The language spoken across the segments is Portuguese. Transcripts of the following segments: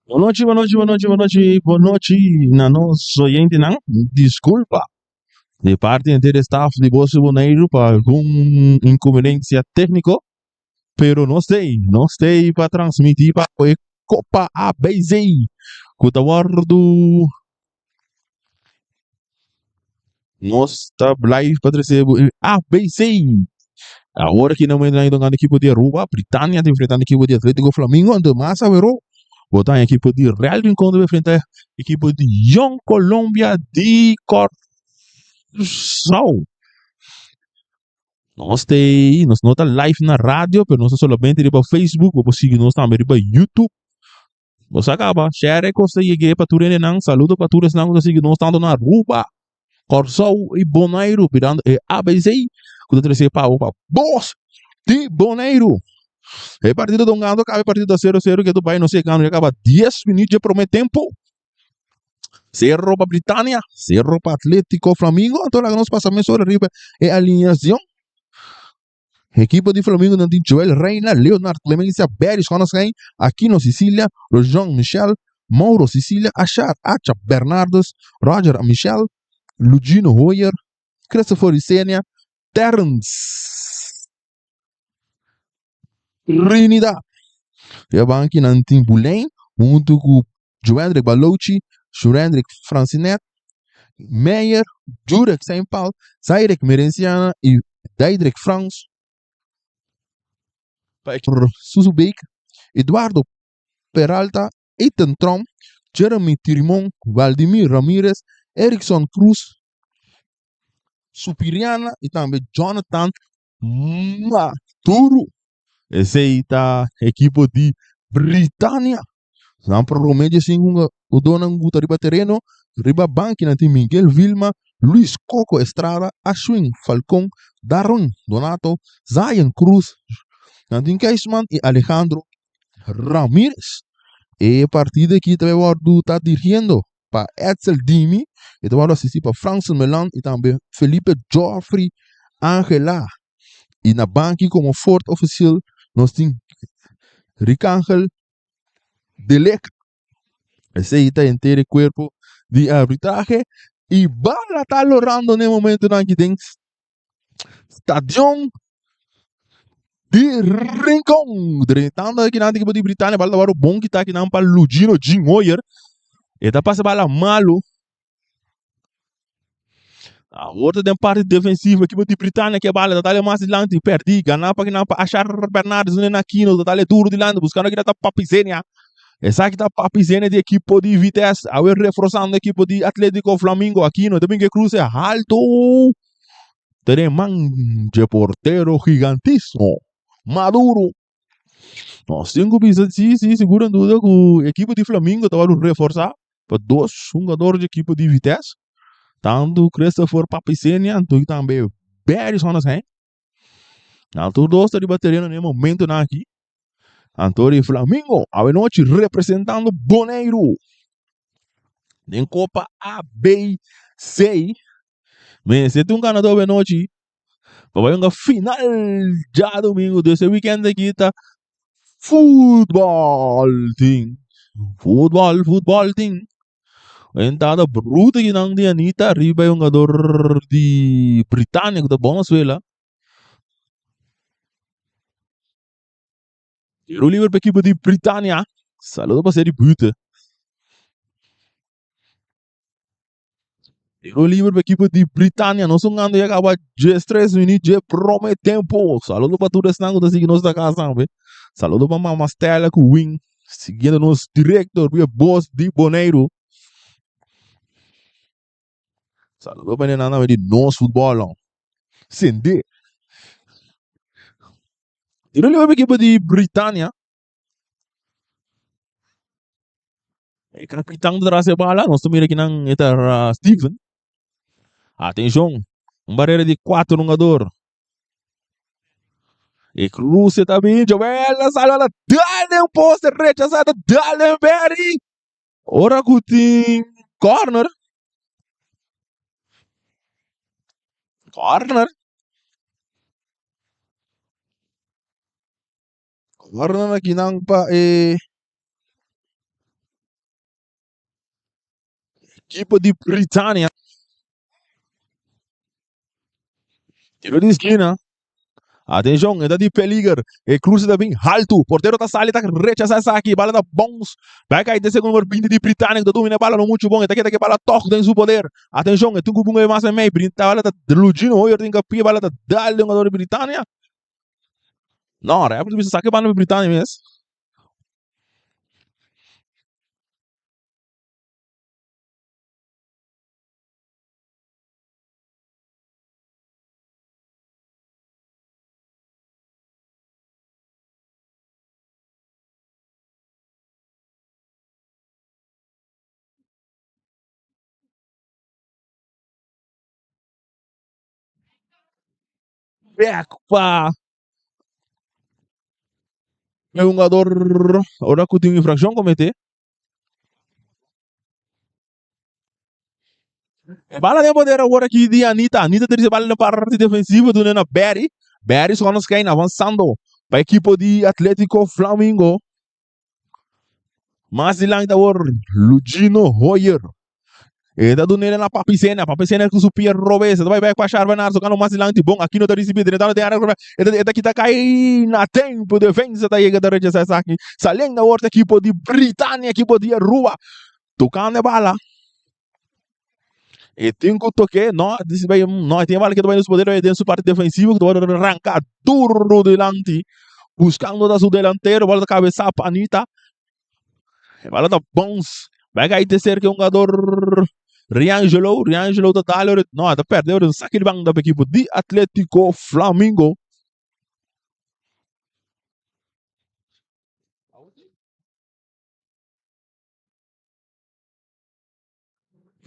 Boa noite, boa noite, boa noite, boa noite, boa noite. Não sou gente, não. Desculpa. De parte inteira staff de Bolso Boneiro para algum inconveniência técnico, pero não sei para transmitir para a Copa ABC. Kutawardo, nós está live para receber ABC. Agora que não entra ainda na equipe de Aruba, Britânia está enfrentando a equipe de Atlético Flamengo, ando massa, verão. Botar a equipe de Real enquanto enfrentar a equipe de Young Colômbia de Corção. Nós não está live na rádio, mas nós solamente ir para Facebook, ou seguir nós também para YouTube. Você acaba, share com você e para tu não, saludo para tu não, você seguir nós tanto na Aruba, Corção e Bonaire, pirando ABC, quando você para boss de Bonaire. É partido do Gando, acaba partido 0-0 que do Bahia não sei quando, acaba 10 minutos de prometer tempo. Cerro para Britânia, Cerro para Atlético Flamengo, então lá nós passamos sobre arriba é a alineação. Equipe de Flamengo não tem Joel Reina, Leonardo Clemência, Beres, Conoscain, Aquino Sicília, Rojan Michel, Mauro Sicília, Achar, Acha Bernardes, Roger Michel, Lugino Hoyer, Christopher Isenia, Terence Trinidad. E a banca não tem Bulém, junto com Joandrick Balouchi, Jurendrick Francinet, Meyer, Jurek Saint Paul, Zairek Merenciana e Daidrek France. Suzubeik, Eduardo Peralta, Ethan Trom, Jeremy Tirimon, Valdemir Ramirez, Erickson Cruz, Supiriana e também Jonathan Maturo. Esse aí tá equipe de Britânia. Não provavelmente assim o dono guta riba terreno, riba banque na tem Miguel Vilma, Luis Coco Estrada, Ashwin Falcon, Darren Donato, Zion Cruz, Nantin Keisman e Alejandro Ramírez. E a partida aqui também o Ardu está dirigindo para Edsel Dimi, e também assistir para Francis Melan e também Felipe Joffrey Angela. E na banca como forte oficial nós temos Ricángel Deleca. Esse aí está inteiro corpo de arbitragem e bala está lorando no momento que tem Stadion de Rincon. Tentando aqui na equipe de Britânia, bala o bom que está aqui na para Lugino Jim Hoyer. E tá passando bala malo. A outra tem parte defensiva, a equipe de Britânia que a bala está mais adiante, perdi, ganhar para achar Bernardes na quina, tá duro de lado, buscando aqui da Papizenia. Essa aqui tá Papizenia de equipe de Vitesse, a reforçando a equipe de Atlético Flamengo aqui, no também que cruza alto. Tem de porteiro gigantíssimo, Maduro. Nós temos que sim, segura dúvida que a equipe de Flamengo estava reforçar para dois jogadores de equipe de Vitesse. Tanto Christopher Papizenia, tanto também Beres Conoscain. Tanto dois estão batendo no momento aqui. Antônio Flamengo, a noite representando Bonaire. Em Copa ABC. Mas se tem um ganador a noite, vai uma final já domingo desse weekend aqui, tá? Futebol team. Futebol team. Entrada bruta que não tem Anitta, arriba é um jogador de Britânia, da Venezuela. Tiro livre para a equipe de Britânia. Saludo para a série bruta. Tiro livre para a equipe de Britânia. Nós estamos andando e acaba 3 minutos de promete tempo. Saludo para todos que estão seguindo nós da casa. Saludo para a Mama Stella com o Wing. Seguindo nosso diretor, o boss de Bonaire. Saludo para a Nana de nosso futebol. Sende. Tiro livre para a equipe de Britânia. E capitão de raça bala. Nós estamos aqui na Steven. Atenção. Barreira de 4 jogadores. E Cruz também, Joel, salva, dá-lhe um poste, rechazado, dá-lhe Berry. Ora kuting corner, corner, corner na kinang pa equipo di Britânia. Tiro de esquina. Atenção, é de peligro. E cruza da bem alto. Porteiro tá sali, tá rechaça aqui. Bala da bons. Vai cair de segundo número de Britânia. Que domina a bala no muito bom. Tá aqui bala toque tem seu poder. Atenção, é tungo bunga mais meio. Brinta bala tá deludindo. Oi, tem que pia bala tá dali um jogador de Britânia. Não, é porque você sabe bala de Britânia mesmo. Pá. É um jogador. Ora que tem infração cometer. Bala de poder agora aqui de Anitta. Anitta tem bala na parte defensiva do Nena Barry. Barry só nos cai avançando para a equipe de Atlético Flamengo. Mas lang da war Lugino Hoyer. E da do nele na papicena com supia robesa, vai para Charvanar, so kano mas lang ti bom, aqui no da recebido, então tem área, e da kita cai na tempo defesa da chega da reja sa aqui. Saleng da horta equipo de Britânia, equipo de Rua. Tocando a bala. E tem que toque, não, disse bem, não, tem bala que vai nos poder dentro parte defensivo, que vai arrancar duro delante, buscando da seu delantero, bola da cabeça a Anita. Bola da bons. Vai cair terceiro que é um jogador Riangelo total, não, tá perdendo o saque de banco da equipe de Atlético Flamengo.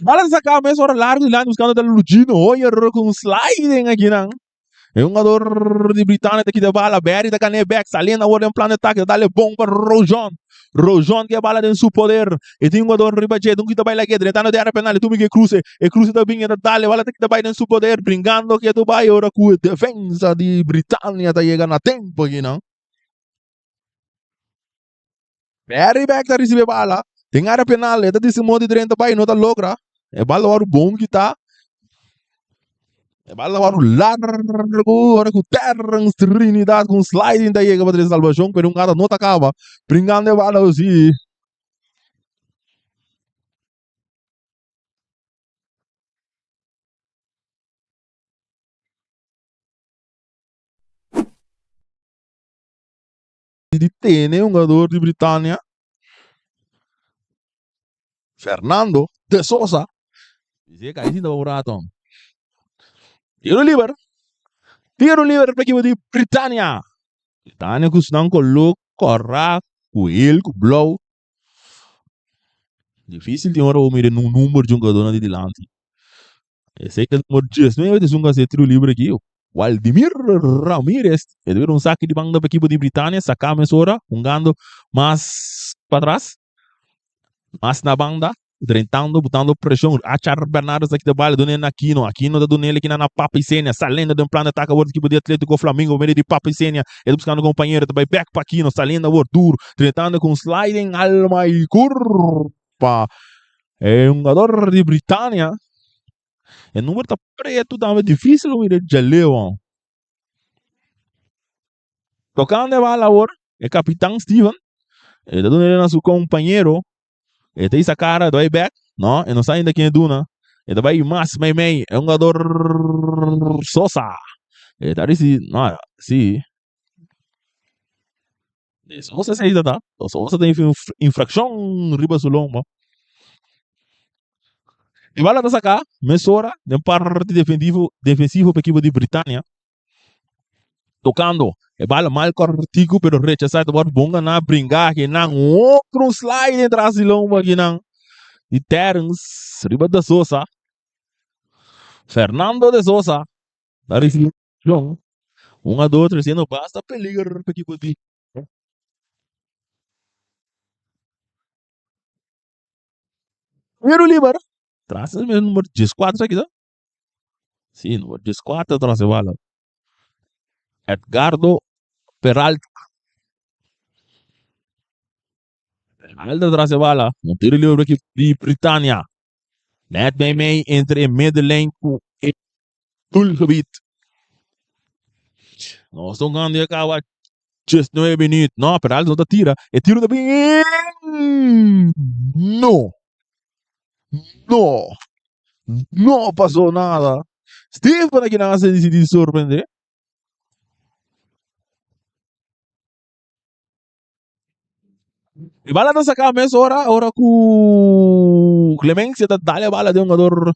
Bala sacar mesmo hora largo lá buscando da Lugino, olha com sliding aqui não. É um jogador de Britânia aqui da bala, Berry da Canebeck, saliendo agora em plano de ataque, dá-lhe bom para Rojon. Rojon que a bala tem seu poder. E tem um jogador ribajet, um que está baila aqui, tentando de área penal, tu me que cruze. E cruze também, dá-lhe, bala que está baila tem seu poder, brincando que tu vai, ora com a defesa de Britânia está chegando a tempo aqui, não? Berry back está recebendo bala. Tem área penal, está desse modo de 30 vai, não está logra. É bala o bom que está. Bala baru largo, ora com terra, Trinidad, com sliding da chega para salvação, pero um cara não acaba. Brincando de bala assim. De Tene, um jogador de Britânia, Fernando de Sousa. Dizia que aí sim dá o rato. Tiro livre. Tiro livre para a equipe de Britânia. Britânia que não colocou, corra, com ele, com o blow. Difícil de hora o mire num número de um jogador de delante. Esse é que é o número 10. Não é um tiro livre aqui. Waldemir Ramírez. Ele deu um saque de banda para a equipe de Britânia. Sacamos agora, jogando mais para trás. Mais na banda. Tentando, botando pressão. Achar Bernardo aqui da bola. Dona Aquino. Aquino da Dona aqui na Papicênia. Saliendo de um plano de ataque. Agora a equipe de Atlético Flamengo. Meio de Papicênia. Ele buscando o companheiro. Também back para Aquino. Saliendo agora duro. Tentando com sliding. Alma e curva. É um jogador de Britânia. O número tá preto, tá difícil o de Leão. Tocando a bala agora, é capitão Steven. Ele tá dando ele a seu companheiro. Ele tem essa cara do back, não? Ele não sai daqui de Duna. Ele vai mais, meio. É um jogador Sosa. Ele tá desse, não, sim. Sosa se ainda tá. Sosa tem infração riba do lombo. E bala tá sacar, mesora, de parte defensivo para a equipe de Britânia. Tocando. E bala mal cortico, pero rechazado por bonga na brincar que não outro slide atrás de lomba que não. E Terence, riba da Sousa. Fernando de Sousa. Da João. A do outro, sendo basta peligro para equipe de Tiro livre. Traz o número 14 aqui, tá? Sim, número 14 traz a bola. Edgardo Peralta. Peralta traz a bola. Um tiro livre aqui de Britânia. Net bij mij entre middenlijn en doelgebied. Nós estamos ganhando e acaba just 9 minutos. Não, Peralta não tá tira. É tiro também. Não. Não. Não passou nada. Stefan aqui na se decidiu surpreender. E bala nasa cabeça, ora com Clemência tá dali a bala de um jogador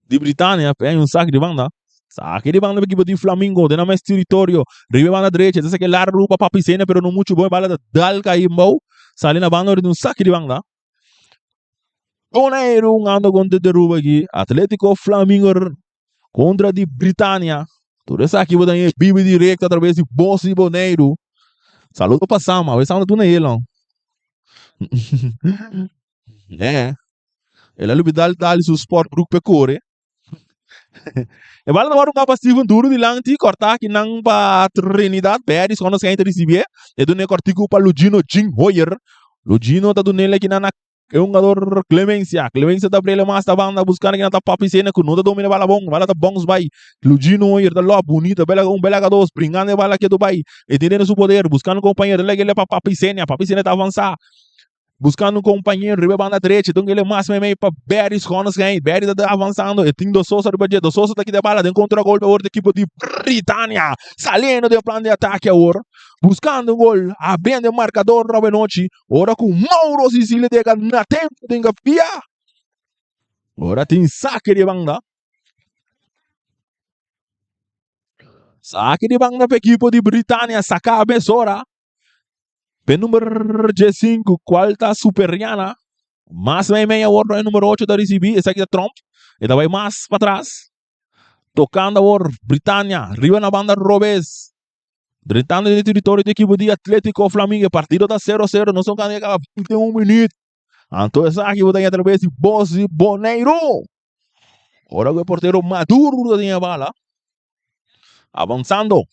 de Britânia, é um saque de banda. Saque de banda para equipe de Flamengo, de mais território. Ribe banda direita, essa que é lá rupa para piscina, pero não muito bom, bala da dal cair mal. Sali na banda de um saque de banda. Boneiro, um ando contra derruba aqui. Atlético Flamengo contra de Britânia. Tudo isso aqui, vou dar bibi direto através de Boss e Boneiro. Saludo para Sama, vai Sama tu na ele, é. Ele é o dali su sport brook pecore. E bala na hora um Steven duro de lanti cortar que não para Trinidad Beres quando se entra receber e do ne cortico para Lugino Jim Hoyer. Lugino tá do nele aqui na é um jogador Clemência tá para ele mais tá banda buscando aqui na papi cena que não tá domina bala tá bons vai. Lugino Hoyer tá lá bonita, bela dos brincando bala aqui do vai. E tendo seu poder buscando companheiro ele para papi cena tá avançar. Buscando um companheiro, riba banda direita, então ele mais meio para Beres Ronas ganha, Beres está avançando, e tem do Sousa riba direita, do Sousa tá aqui de bala, encontra gol para a equipe de Britânia, saliendo do plano de ataque agora, buscando um gol, abrindo o marcador Robenotti, ora com Mauro Sicília de na tempo de Engapia, ora tem saque de banda, para a equipe de Britânia, saca a besora, Pen número 5, quarta superiana. Mais meia hora é número 8 da recebi. Esse aqui é Trump. Ele vai mais para trás. Tocando agora Britânia. Riba na banda Robes. Britânia de território da equipe de Atlético Flamengo. Partido está 0-0. Não são candidatos acaba 21 minutos. Então esse aqui vai através de Boss e Boneiro. Ora o porteiro Maduro da bala. Avançando.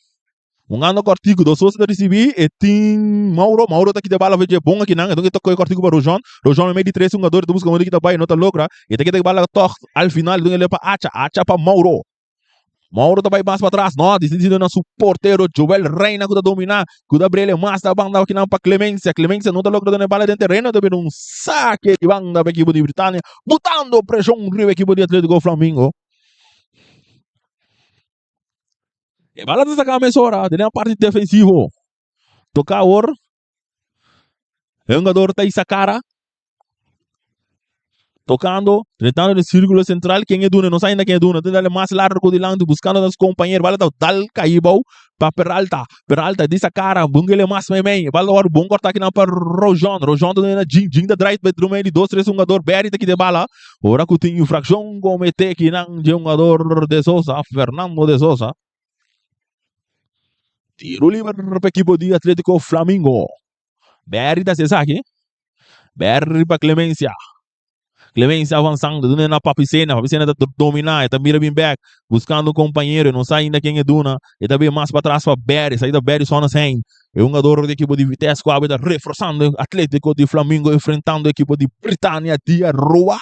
Um ano cortico do Sousa da recebi e tem Mauro tá aqui de bala veja bom aqui não então que tocou cortico para Rojon no meio de 3 jogadores tu busca onde que tá vai nota louca e tem que ter bala toque ao final então ele para Acha para Mauro tá vai mais para trás não decidido na suporteiro Joel Reina que tá dominar que tá brilha mais da banda aqui não para Clemência não tá louca dando bala dentro terreno também um saque de banda para a equipe de Britânia botando pressão riba equipe de Atlético Flamengo. E bala dessa cabeça ora, tem a parte defensiva. Tocar agora. O jogador tá essa cara. Tocando, tentando no círculo central. Quem é duna, não sai ainda quem é duna. Tentando mais largo de lado, buscando os companheiros. Bala dal caibau para Peralta. Peralta dessa cara, bungele mais meio. Bala agora, bom cortar aqui não para Rojon. Rojon tá na Jing da drive bedroom aí de 2-3 jogador. Berry tá aqui de bala. Ora que tem infração comete aqui não de jogador de Sousa, Fernando de Sousa. Tiro livre para a equipe de Atlético Flamengo. Berry da César aqui. Berry para Clemência. Clemência avançando, Duna na Papicena tá dominar, está mira bem back, buscando um companheiro, não sai ainda quem é Duna, e também mais para trás para Berry, saída Berry só na 100. É um jogador da equipe de Vitesse Coab, reforçando o Atlético de Flamengo, enfrentando a equipe de Britânia de Rua.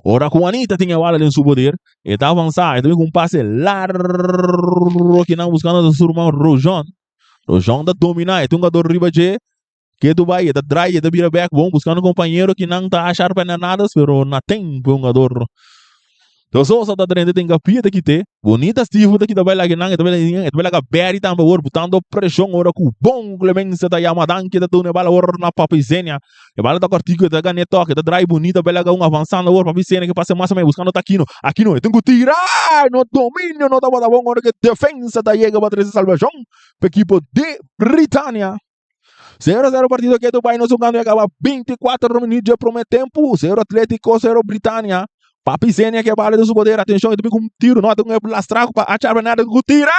Ora com a Anitta tinha bala em seu poder, e está avançando, e também com um passe largo, que não buscando o seu irmão Rojon. Rojon está dominar, é um jogador riba de que tu vai, da dry, da vira back, bom, buscando um companheiro que não está a achar para nada, pero não tem um jogador. Então, só está treinando, tem capia daqui, bonita Steve daqui, da bela que não, da bela que Berry também, botando pressão, ora com bom Clemência da Yamadan, que da tune bala, ora na Papizenia, e bala da cortico, da ganha toque, da dry, bonita, bela que um avançando, ora Papizenia, que passa mais ou menos, buscando Aquino, tem que tirar, no domínio, não estava bom, ora que defesa da Jäger, para trazer salvação, para equipe de Britânia. 0-0 partido que Dubai no jogando e acaba 24 minutos de primeiro tempo. 0 Atlético, 0 Britânia. Papizenia que vale do seu poder. Atenção, ele com um tiro. Não, tem um lastraco para achar nada. Tirar!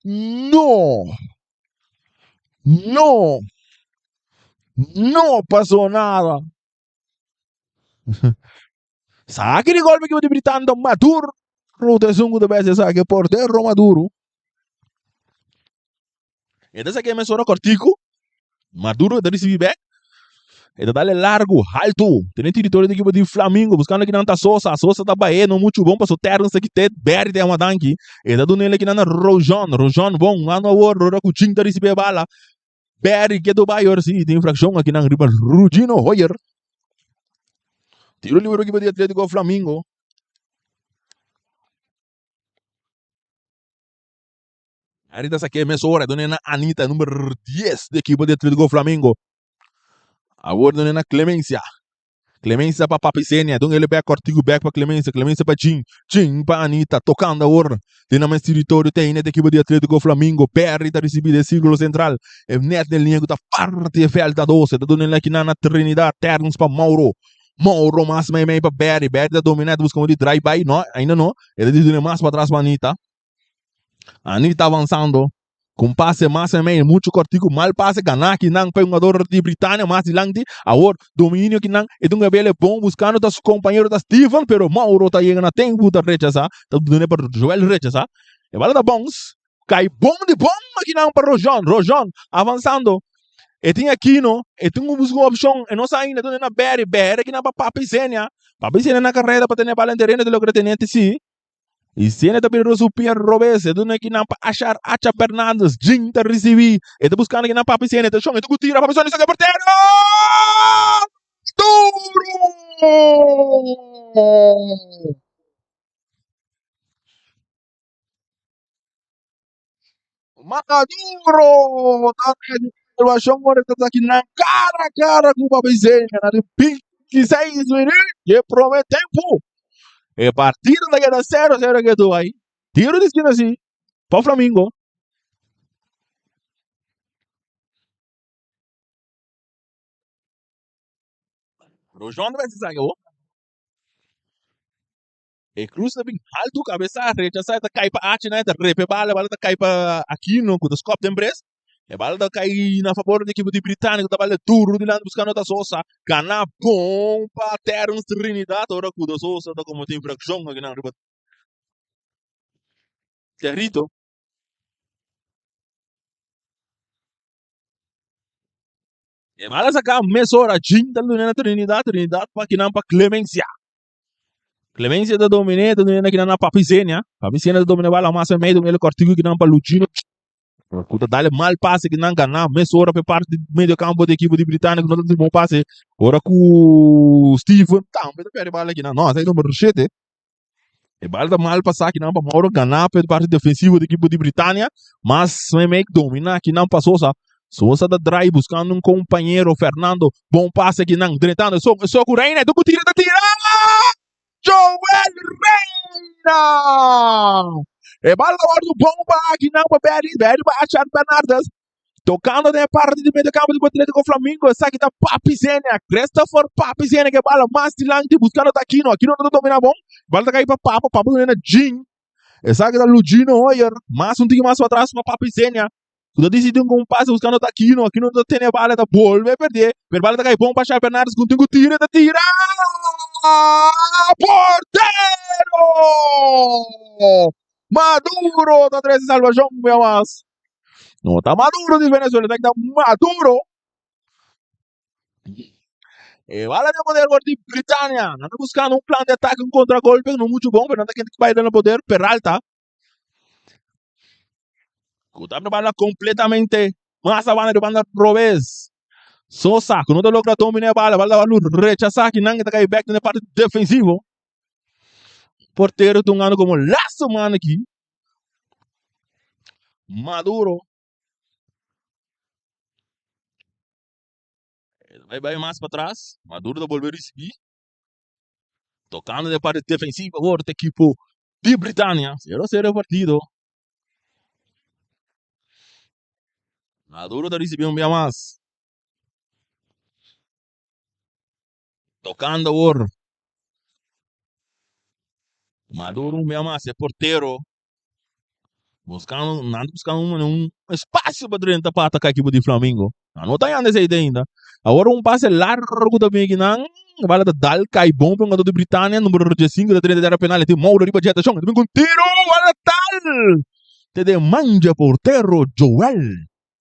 Não! Não! No pasó nada. Saque de golpe que eu gritando Maduro. Rute sungu de vez saque portero Maduro. Então saque me sora cortico. Maduro da recebi back. Ele dá largo, alto. Tem território da equipe de Flamengo, buscando aqui na Sosa. A Sosa tá Bahia, não muito bom para soltar isso aqui, ter berre de uma danque. Ele dá nele aqui na Rojon, Rojon bom, lá no war, Rora Kuching da receber bala. Berre que do Bahia, sim, tem infração aqui na riba Rugino Hoyer. Tiro livre aqui para o Atlético Flamengo. Ahorita saquei a hora, dona Anita, número 10 da equipe de Atlético Flamengo. Agora dona Clemência. Clemência para Papicênia, então ele pega cortigo back para Clemência, Clemência para Jim para Anitta, tocando a hora. Tem na mais território, tem na equipe de Atlético Flamengo, Perry está recebendo o círculo central, é net da linha que está parte de felta doce, está dando aqui na Trinidad, Ternos para Mauro. Mauro mais meio para Berry, Berry está dominado, buscando de drive-by, não, ainda não, ele está dando mais para trás para Anitta. Anitta avançando. Com passe mais meio, muito cortico, mal passe, ganar que não foi um jogador de Britânia, mais de langue, agora domínio que não, é um cabelo bom, buscando os companheiros da Steven, pero Mauro está chegando a tempo de rechazar, está dando para Joel rechazar, e vale da bons, cai bom de bom aqui não para Rojon, avançando, e tem aqui no, e tem uma opção, e não sai ainda, na Berry que não para Papicênia na carreira para ter bala em terreno de lo que tenente sim. E cena também o Pierre Robes, é do que não achar Acha Fernandes, Jinta recebi, é do buscando que não papi cena, é do chão, é do tira, papi só nisso que é porteiro! Duro! Maduro! O achão agora está aqui na cara a cara com o papi cena, na de 26 minutos, que promete tempo. É partida da guerra 0-0 que tu aí. Tiro de esquina assim, para o Flamengo. Rojão vai se sair, e cruza bem alto cabeça rechaça ta cai para arte né ta repe bala ta cai para aqui no com os cop de empresa e bala ta cai na favor da equipe de britânico ta bala duro de lá buscando ta sosa cana bom para Terence Trinidad ora com a sosa ta como tem infração aqui na riba territo e bala saca mesora jinta na Trinidad para que não para Clemencia Clemencia da domine da na que na Papicênia da domine bala massa meio ele cortigo que não para Lucino Kuta dale mal passe que não ganhar, mas ora para parte do meio campo da equipe de britânico não tem bom passe. Ora com Steven, tá, mas perde bala aqui não, sai no marchete. E bala da mal passar que não para Mauro ganhar para parte defensiva da equipe de Britânia, mas não é meio que domina que não passou só. Sousa da drive buscando um companheiro, Fernando, bom passe que não, tentando, só com o Reina, tu tira, Joel Reina! E bala do bomba aqui não para Berry para achar Bernardes. Tocando de parte de meio campo do Atlético Flamengo, essa aqui tá Papicênia, Christopher Papicênia, que bala mais de lante, buscando tá Aquino não domina bom, bala tá cair para Papo não é Jim, essa aqui tá Lugino Hoyer, mas um time mais para trás para Papicênia, quando decidiu com um passe buscando tá Aquino não tem a bala, tá bol, vai perder, per bala tá cair bom para Charles Bernardes, com o tira, porteiro! Maduro, tá 13 salvação, meu mas. Não está Maduro de Venezuela, está Maduro. Vale de poder de Britânia. Não está buscando um plano de ataque, um contra-golpe, não muito bom, mas não está querendo que vai dando poder. Peralta. Está preparando completamente. Massa banda de banda Robes. Sosa, que não logra dominar a bala, bala rechazar que não está caindo back na parte defensiva. Porteiro tungando como laço mano aqui. Maduro. Vai mais para trás. Maduro da volver a seguir. Tocando de parte defensiva, agora da equipe de Britânia. 0-0 o partido. Maduro da receber um mais. Tocando agora. Maduro um mais, é porteiro. Buscando um espaço para dentro para atacar a equipe de Flamengo. Não está ainda essa ideia ainda. Agora um passe largo também que não. A bola da Dal cai bom para um jogador de Britânia, número 5 da 30 da penalti. Mauro riba jeta chão, também com tiro, bola Dal. Te demanja portero Joel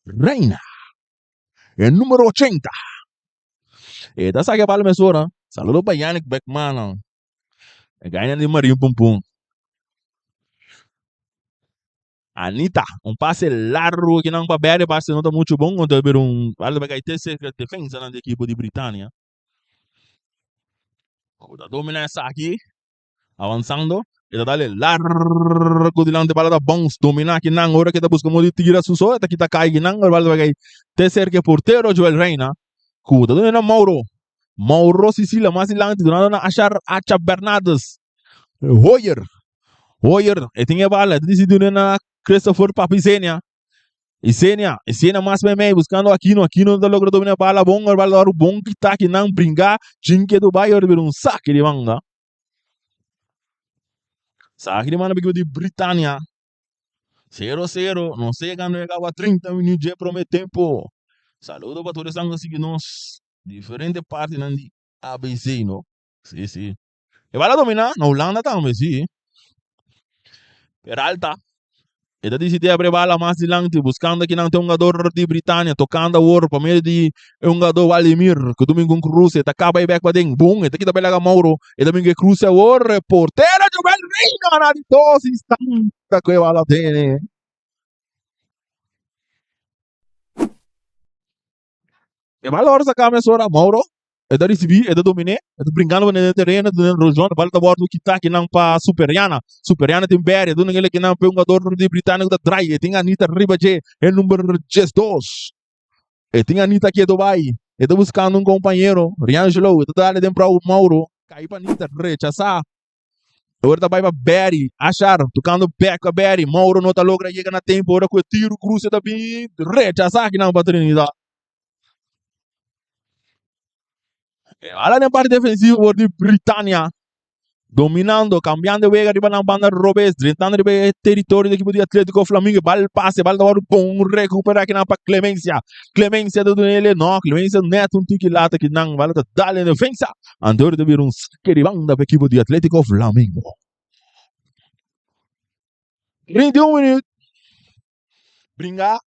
Reina. É número 80. E da saga bola mesora. Saludo para Yannick Beckman. É ganha de Marinho Pum Pum. Anita, um passe largo que não para Berry, passe não está muito bom, quando haver vale vai ter cerca de defesa na equipe de Britânia. Da domina essa aqui, avançando, e da dale largo de lante para da bons, domina aqui não, hora que está buscando de tira su so, aqui está cai que não, vale vai ter cerca de porteiro Joel Reina, cuida domina Mauro Sicilia, mais lante, durante achar Acha Bernardes, Hoyer, e tinha bala, decidiu na Christopher Papizenia. Isenia mais bem buscando Aquino da logra domina bala bom, o bala bom que tá que não brincar, tinha do Bayern vir saque de manga. Saque de manga de Britânia. 0-0, não sei quando chegava 30 minutos de prometer tempo. Saludo para todos os que nós diferente parte de ABC, no? Sim. E bala dominar, na Holanda também, sim. Peralta. Ele decide abrir bala mais adiante, buscando que não tem um jogador de Britânia, tocando a ouro, para meio de um jogador Vladimir, que domingo cruza, ele acaba aí back para dentro, boom, ele aqui também pega Mauro, ele domingo cruza a ouro, porteira de Belgrino, na de todos instantes, que a bala tem. E bala hora sacar a sua Mauro, ele recebi, ele dominé, ele brincando no terreno, no região, a bala da bordo que tá, que não para Superiana tem Berry, do ninguém que não é um jogador de Britânia da Dry, tem a Anitta Ribaje, é número 2. E tinha Anitta aqui do Dubai. E tô buscando um companheiro, Riangelo. E tô dando tempo para o Mauro. Cai para Anitta, rechaçar. Agora vai para Berry, achar, tocando back a Berry. Mauro não tá logra, chega na tempo. Agora com o tiro, cruza também. Rechaçar que não para Trinidad. Olha na parte defensiva de Britânia. Dominando, cambiando de vega, arriba na banda Robes, entrando de território do equipe de Atlético Flamengo, bal passe, bal da hora, bom, recupera aqui na para Clemência do ele, não, Clemência neto, um tique lata que não, vale da dale defensa, andor de vir saque de banda para equipe de Atlético Flamengo. 31 minutos, brincar,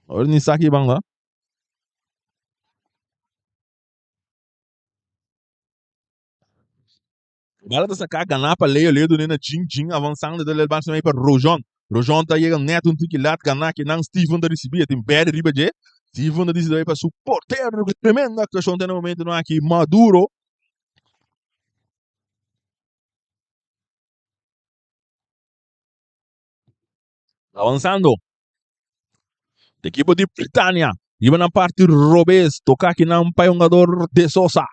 olha nem saque de banda. Bala da sacar, ganhar para leio do Nena Jin, avançando do Lelban também para Rojon tá chegando neto, um tique lata, ganhar que não, Steven da recebia, tem Berry riba de Steven da decidiu para su porteiro, que tremenda questão tem no momento não aqui, Maduro. Avançando, a equipe de Britânia, iba na parte Robes, tocar que não para um jogador de Sousa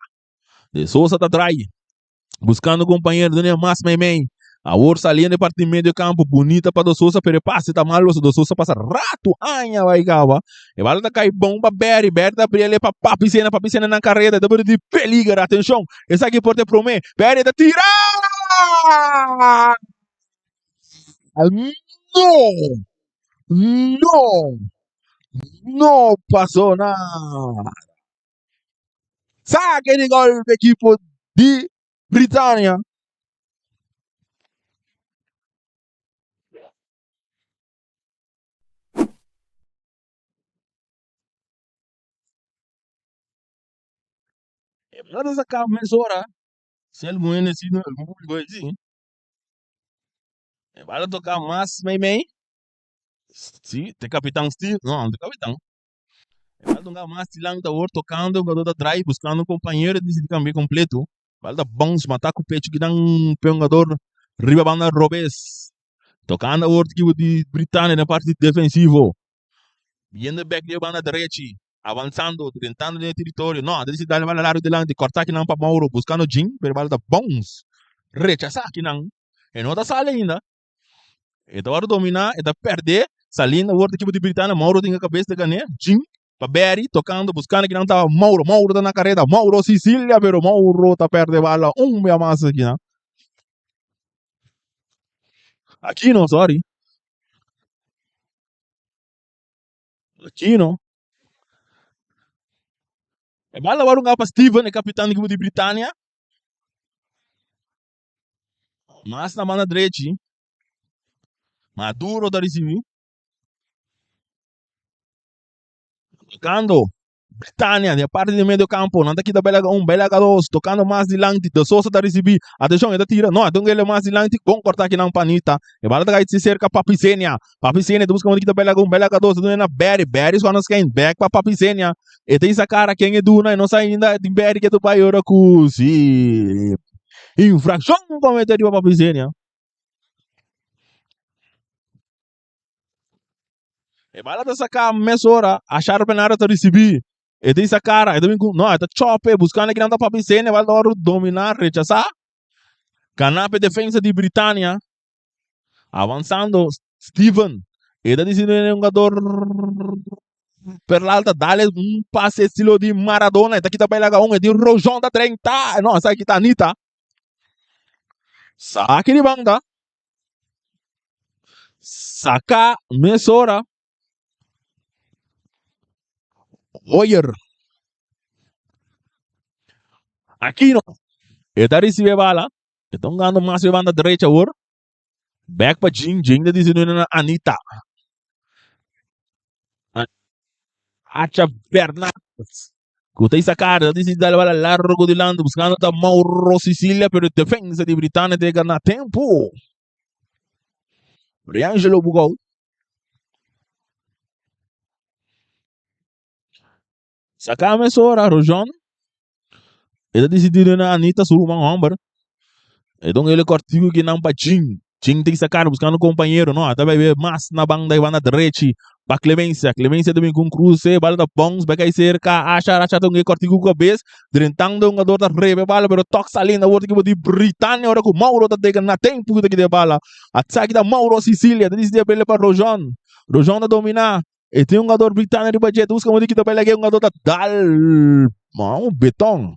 tá atrás, buscando companheiro do Nemas Memei. A Orsa ali na parte de meio campo, bonita para o Sousa, pero passe tá mal, o Sousa passa rato, anha vai cava. E vai lá cai bomba, Berry tá abrir ali para Papicena na carreira, da de peligro, atenção, essa aqui pode prometer, Berry tá tirar! No! No! No pasó nada. Saque de gol do equipo de Britânia. Nada sacar a mesora. Se ele morrer nesse público assim. Vai tocar mais, meio. Sim, tem capitão Steve. Não, tem capitão. Vai tocar mais, Tilang da War tocando, o jogador da drive, buscando um companheiro de câmbio completo. Vai dar bons, matar com o peito que dá um jogador. Riba banda Robes. Tocando a War de Britânia na parte defensiva. Viendo back de banda derecha, avançando, tentando no território. Não, decide dar a lado delante, cortar aqui não para Mauro, buscando Jim, pero bala da bons. Rechazar aqui não. E não está sala ainda. Então, agora dominar, está perder, salindo, o outro equipe de Britânia, Mauro tem a cabeça de ganhar, Jim, para Berry, tocando, buscando aqui não está Mauro está na carreira, Mauro Sicília, pero Mauro está perdendo bala, meia massa aqui, não. Aqui não, sorry. Aqui não. E bala waru nga pa Steven, capitão da equipe de Britânia. Mas na banda direita, Maduro da recebi. Tocando Britânia, de parte de meio campo, não está aqui da Belega 1, Belega 2, tocando mais de lante, de Sousa da recebi. Atenção, ele tira, não, então ele é mais de lante, bom cortar aqui na panita. E bala da se cerca Papicênia. Papicênia, busca aqui da Belega 1, Belega 2, não é na Berry só nos quem, back para Papicênia. E tem essa cara, quem é Duna, e não sai ainda de Berry que é do Paiora Cusi. Infração para meter para Papicênia. E bala da sacar mesora, achar o penara para receber. E tem essa cara, e também não, é chope, buscando aqui na Papicênia, vai dar dominar, rechazar. Canapé defesa de Britânia. Avançando, Steven. Ele decidiu um jogador Peralta, dá-lhe um passe estilo de Maradona. Está aqui também lá um, é de Rojão da 30. Não, essa aqui está Anitta. Saque de banda. Saca, Mesora. Hoyer. Aquino. Ele está recebendo bala. Estão ganhando mais de banda direita agora. Back para Jing. Jing está decidindo Anitta. Acha Bernardes. Escutei essa cara, decide dar a largo de lado, buscando a Mauro Sicilia, pero defesa de Britânia tem que ganhar tempo. Riangelo Bugol. Saca a mesora, Rojon. Ele decidiu na Anitta sur uma ombra. Então ele cortou que não para Jing. Jing tem que sacar buscando companheiro, não? Até vai ver mais na banda e na direita. Para Clemência também com cruz, bala da bons, vai cair cerca, achar tão que cortou com a cabeça. Drentando um jogador da rebe bala, pero toca ali na outra que de Britânia, ora com Mauro da tega na tempo que de bala. Ataque da Mauro Sicilia, decide ele para Rojon. Rojon da dominar. E tem um jogador britânico de budget, busca onde que da bela que um jogador da Dal, mão betão.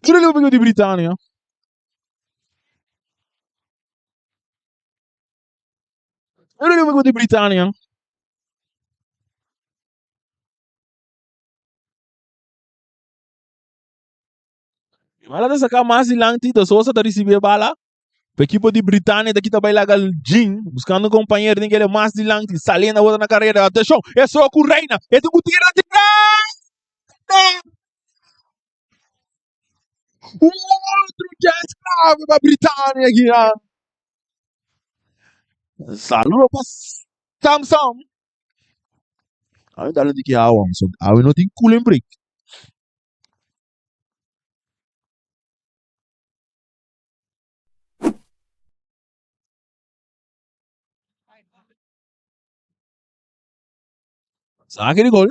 Tira o de Britânia. Tira o de Britânia. Bala da sacar mais lante da Sousa da receber bala. A equipe de Britânia daqui também lá Jim, buscando um companheiro, tem que ele mais de lante, salindo a outra na carreira. Atenção, é só com Reina, é do Gutierrez de um outro que é escravo da Britânia aqui. Saludo para Samsung. Aí dá de que água, aí não tem cooling break. Sabe aquele gol?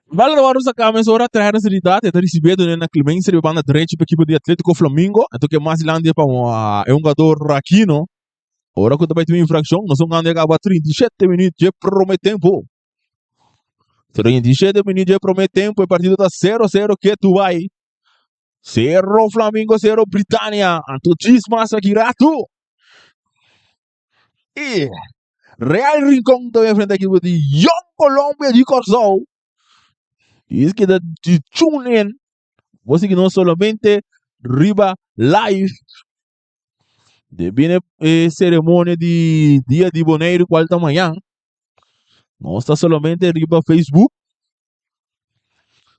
Vale agora essa câmera ora trazer a seriedade, está recebendo na Clemência de banda direita para a equipe de Atlético Flamengo, então que mais lá para é um jogador aqui, não? Ora que também tem infração, nós vamos ganhar agora 37 minutos de promete tempo. 37 minutos de promete tempo, e partido está 0-0 que tu vai. 0 Flamengo, 0 Britânia. Antotismo aqui rato. E Real Rincón também frente à equipe de Young Colômbia de Corzão. Diz que de tune in, você que não somente riba live de bem cerimônia de dia de Boneiro quarta manhã, não está somente riba Facebook.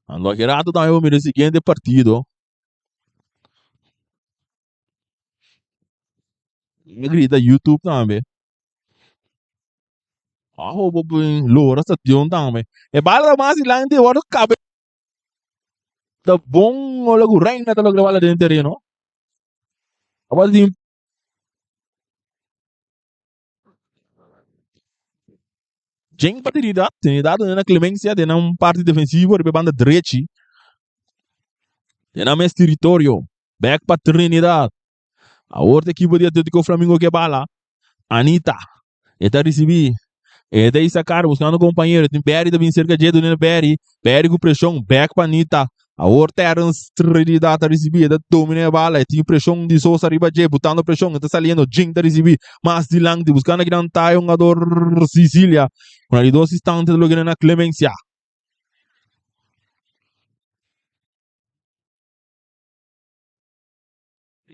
Ando aqui rato também o meu seguinte partido. Me grita YouTube também. Ah, o bobo loura está tion também. E bala mais lá em hora cabe. Tá bom, olha o reina tá logo bala dentro terreno. Agora sim, tem paternidade, tem dado na Clemência, tem um parte defensivo, de banda direita. Tem mais território. Back para Trinidad. A outra equipe de Atlético Flamengo que bala. Anitta. Está recebi. E daí sacar, buscando companheiro. Tem Berry também cerca de do Berry. Berry com pressão, back para Anita. A Terence Trinidad a receber, da domina a bala. Tem pressão de Sousa arriba de, botando pressão, está saliendo, Jing a receber. Mas de Langti, buscando aqui não tá, jogador Sicília. Com ali dois instantes, logo na Clemência.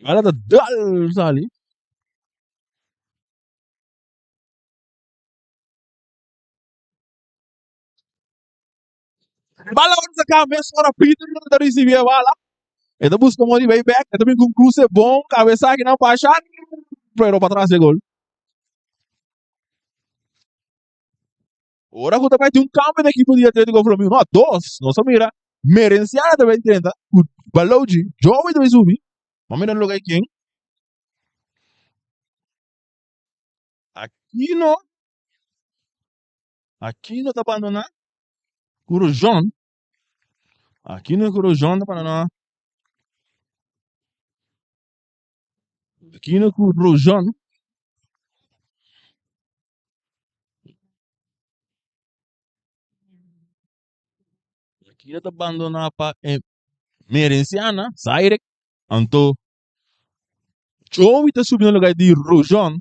Bala da dal, sali. Bala agora sacar, mesmo para Peter, da receber a bala. Então busca um way back, também com cruze bom, cabeça aqui não para achar, pero para trás de gol. Ora que também tem um campo da equipe de Atlético Flamengo, não, dois, não só mira. Merenciana também tenta, o Balogi, Joey também subir. Vamos mirar lugar aqui, hein? Aquino, Aquino tá abandonando, Corujão, Aquino e Corujão tá abandonando, Aquino e Corujão, Aquino tá abandonando para Merenciana, Zaire, Anto, Joey tá subindo no lugar de Rojão.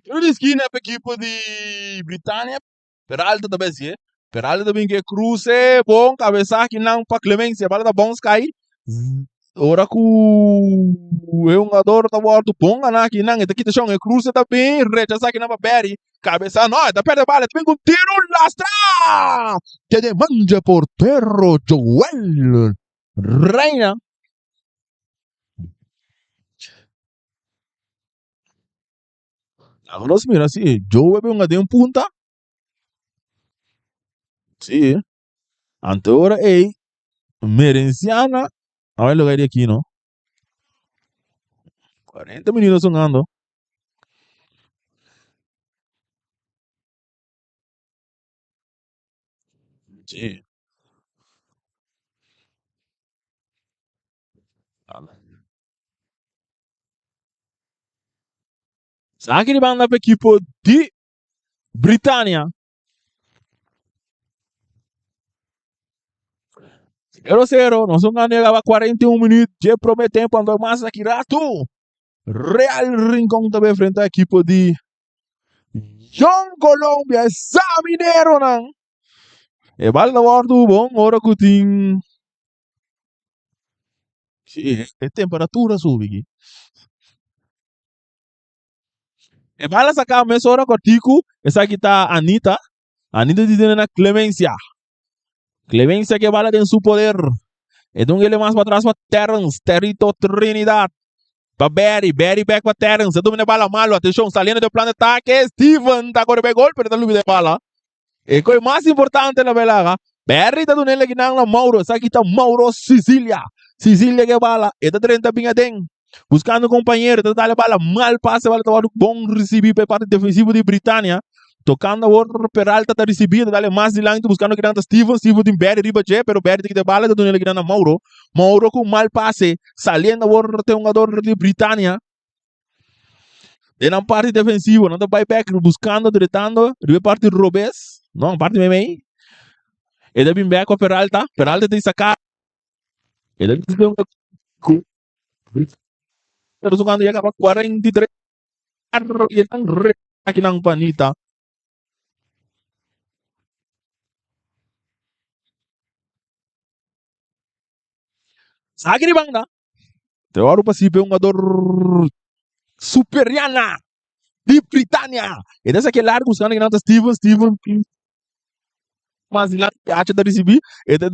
Eu disse que na equipe de Britânia, Peralta também se, Peralta também que cruze, bom, cabeça que não para Clemência, para da bom Sky. Ora que o jogador tá morto, bom, na que não, está aqui tá chão, cruze também, rechaça que não para Berry, cabeça não, tá perto da bala, também com tiro lastra, que demanja portero Joel Reina. Agora mira assim, Joel é um punta, sim, Antora é Merenciana. Ahora lo que hay aquí, ¿no? 40 minutos sonando. Sí. Sa che rimanda per equipo di Britannia. 0-0, non sono andati a 41 minuti, già promettendo quando mais aqui rato. Real Rincón também frente à equipe de Young Colômbia, Mineiro, não. E vale na hora do bom, hora que tem. Sim, é temperatura sube aqui. E vale sacar a mesma hora que o Tico, essa aqui tá a Anita. Anita dizendo na Clemência. Clemência que vale tem seu poder. Então ele mais para trás para Terence, Territo Trinidad. Para Berry back para Terence. Domina a bala malo, atenção, saliendo do plano de ataque. Steven está com o gol, pero está lubida a bala. E coisa mais importante na belaga. Berry está dando ele que não Mauro. Essa aqui está Mauro Sicília. Sicília que bala. E está 30 pinga tem. Buscando companheiro, está dando a bala mal passe, bala está bom receber para parte defensivo de Britânia. Tocando a outro Peralta está recebendo, dá mais de lá, buscando que não Steven tem Berry riba de, pero Berry tem que ter bala, está dando ele que não Mauro. Mauro com mal passe, saliendo a outro tem um jogador de Britânia. E na parte defensiva, não está buyback, buscando, tratando, riba parte Robes, não, parte meio. E da bem back com Peralta tem que sacar. E da tem um jogando já acaba 43. E estão aqui na Panita. Sagri bang na. Teoro pa si um jogador superiana de Britânia. E dessa que é largo, buscando que não tá Steven, mas lá acha da receber, e da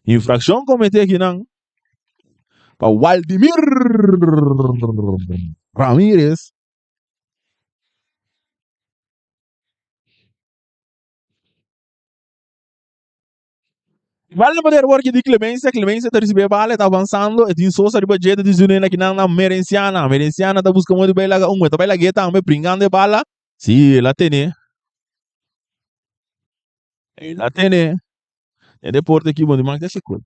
infração cometer aqui não. Para Waldemir Ramírez. Vale poder work de Clemência tá recebendo bala, tá avançando, e tem Sousa de budget de Zunena que não na Merenciana tá buscando muito bem lá, tá bem lá gueta, me brincando de bala. Sim, ela tem, né? Ela tem, né? É deporte aqui, bom demais, desse coisa.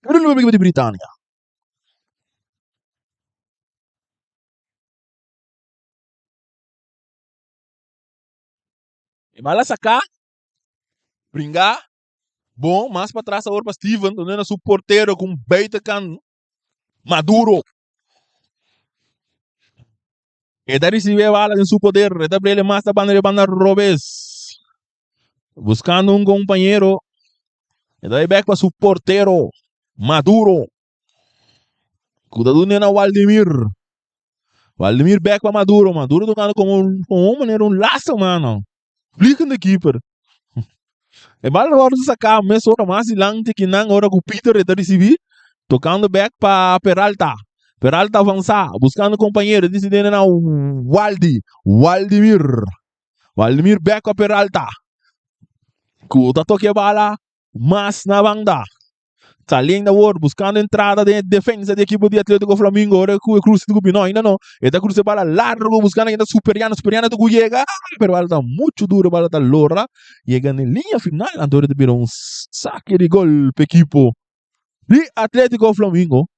Pero não é equipe de Britânia. E vai lá sacar, brincar, bom, mais para trás agora para Steven, onde é o porteiro com beita can maduro. E da receber bala em seu poder, e da ele mais da banda Robes. Buscando um companheiro, e daí back para seu porteiro, Maduro. Cuidado na Waldemir. Waldemir back para Maduro. Maduro tocando como um maneiro, um laço, mano. Flicking the keeper. E bala agora de sacar, mas outra mais lante que não, agora com o Peter e da receber, tocando back para Peralta. Peralta avançar, buscando companheiro, decidindo na Waldemir. Waldemir back para Peralta. Kuta toque a bala, mas na banda. Está linda Ward buscando entrada de defesa da equipe de Atlético Flamengo. Agora que o Cruz do Gubi, não, ainda não. Está cruz de bala largo, buscando ainda Superiana do Guyega. Pero bala está muito duro, bala está lora. Llega na linha final, Antônio de Pirão, saque de gol para equipo de Atlético Flamengo.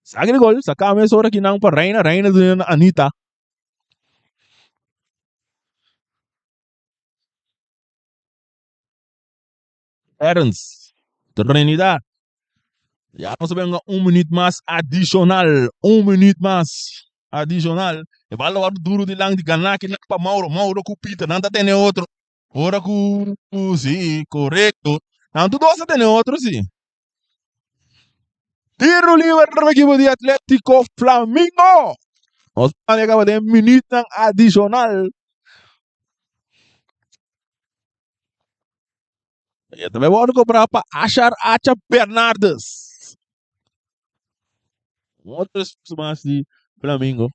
Saque de gol, saca a mesa hora que não para Reina de Anitta. Ernst, Trinidad. Já nós sabemos minuto mais adicional. Minuto mais adicional. E vai lá duro de lang de ganhar que para Mauro com o Peter. Não tá tendo outro. Ora com sim, correto. Não, tu dosa tem outro, sim. Tiro livre para equipe de Atlético Flamengo. Nós acaba de minuto adicional. E também vou comprar para achar Acha Bernardes. Outro mais de Flamengo.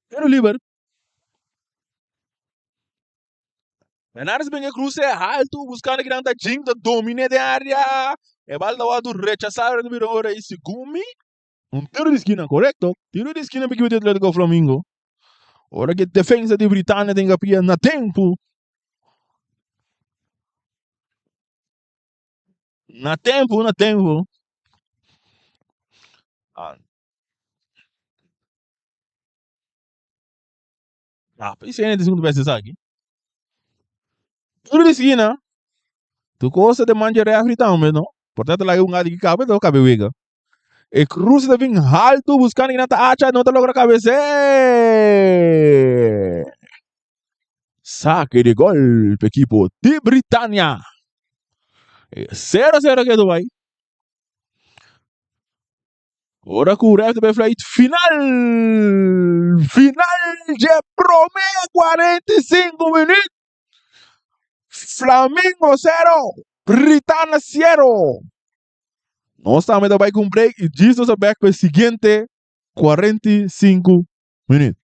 Tiro livre. Bernardes bem cruce alto, buscando que anda jinta, domine de área. E balda do rechazar no virou ora esse Gumi. Tiro de esquina, correto? Tiro de esquina para o Atlético Flamengo. Ora que defesa de Britânia tem que pia na tempo. Na tempo, na tempo. Ah, isso é de segundo vez aqui. Tiro de esquina. Tu gosta de manjar africano, mas não. Portanto, lá é um gado que cabe, então cabe wega. E cruza de vim alto, buscando que não tá acha, não tá logra cabeça. Saque de gol para equipo de Britânia. 0-0 que Dubai. Ora que o ref de flight final. Final de promedio 45 minutos. Flamengo 0. Britânia 0. Nós estamos também com break e diz nos back para o seguinte 45 minutos.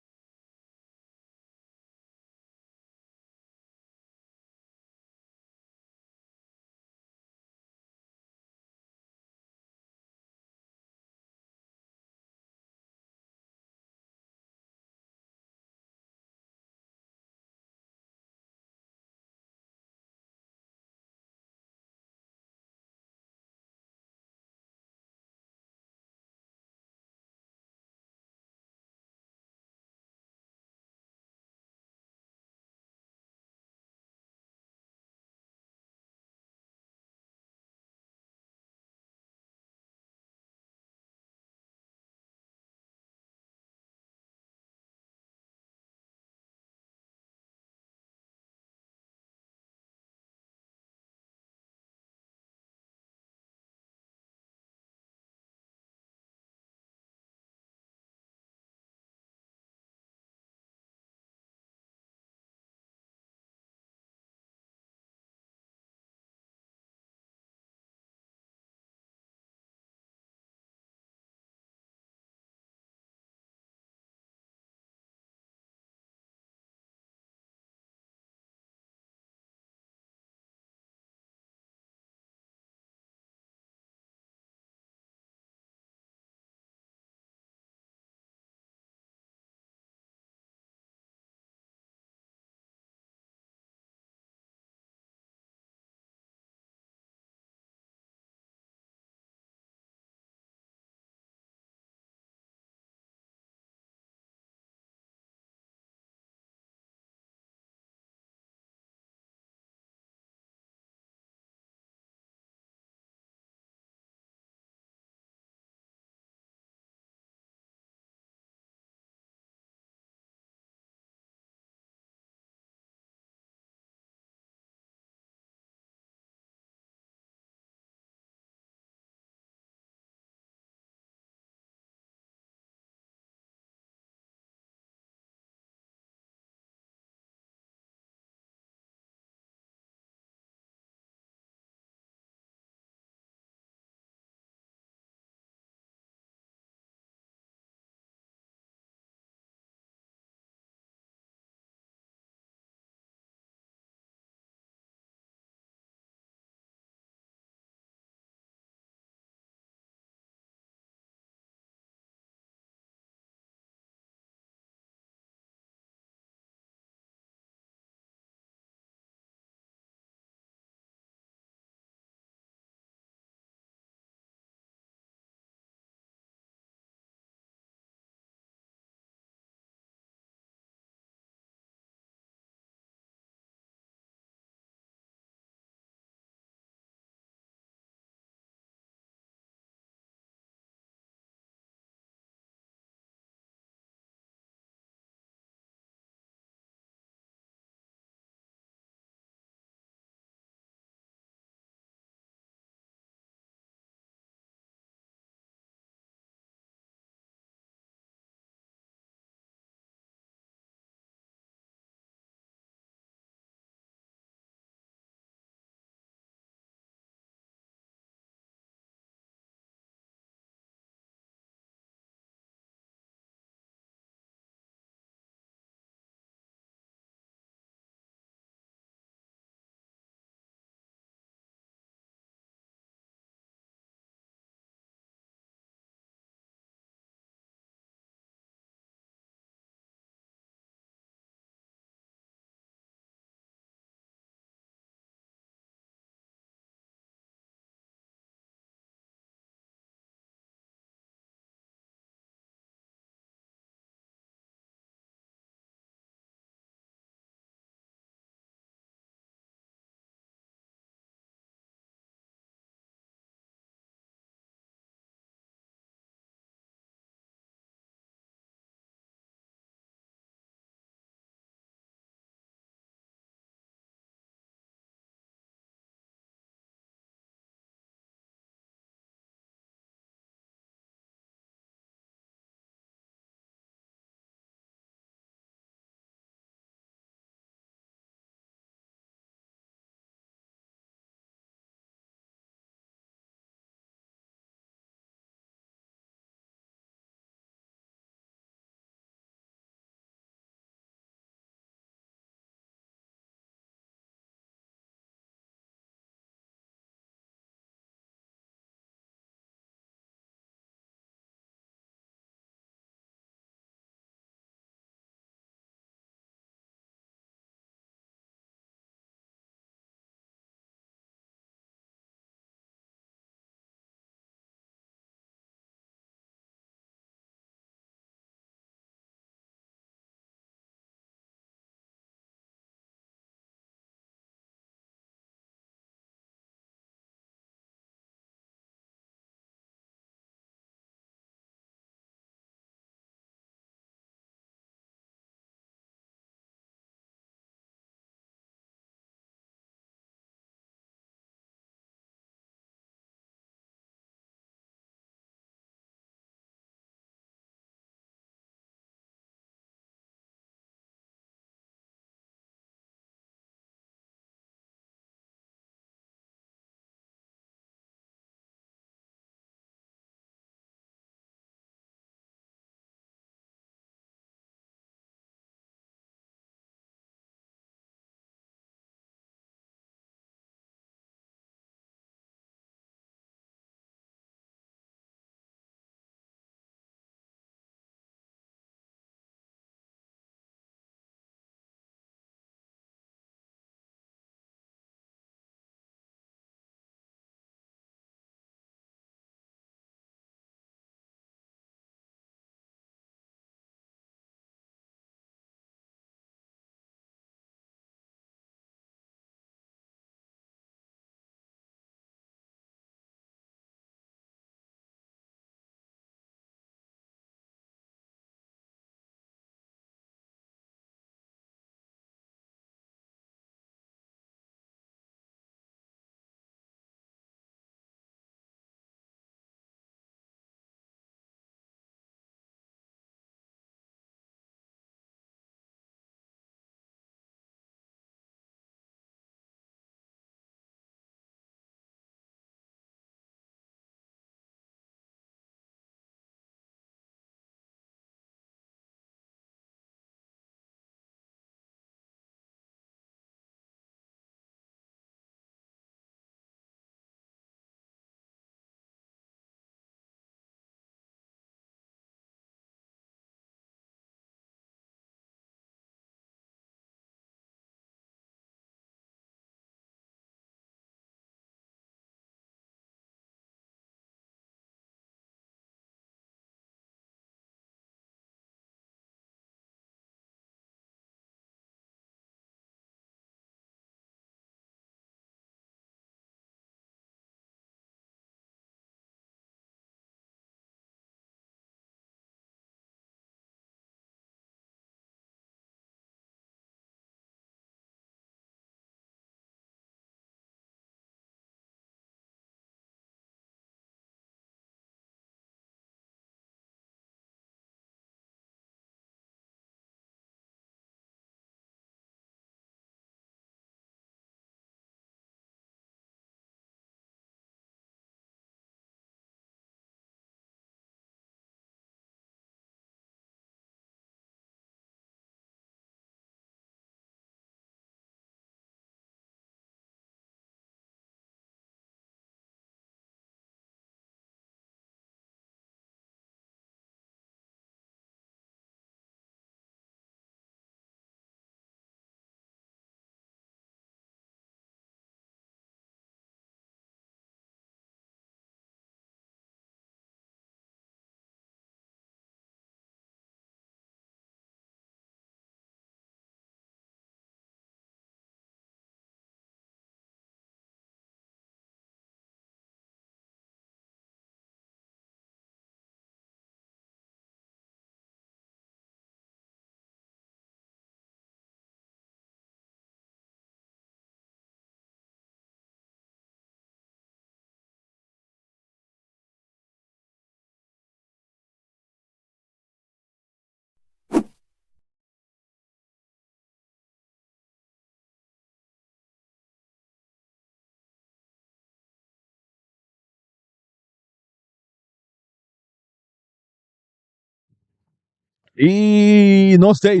E não sei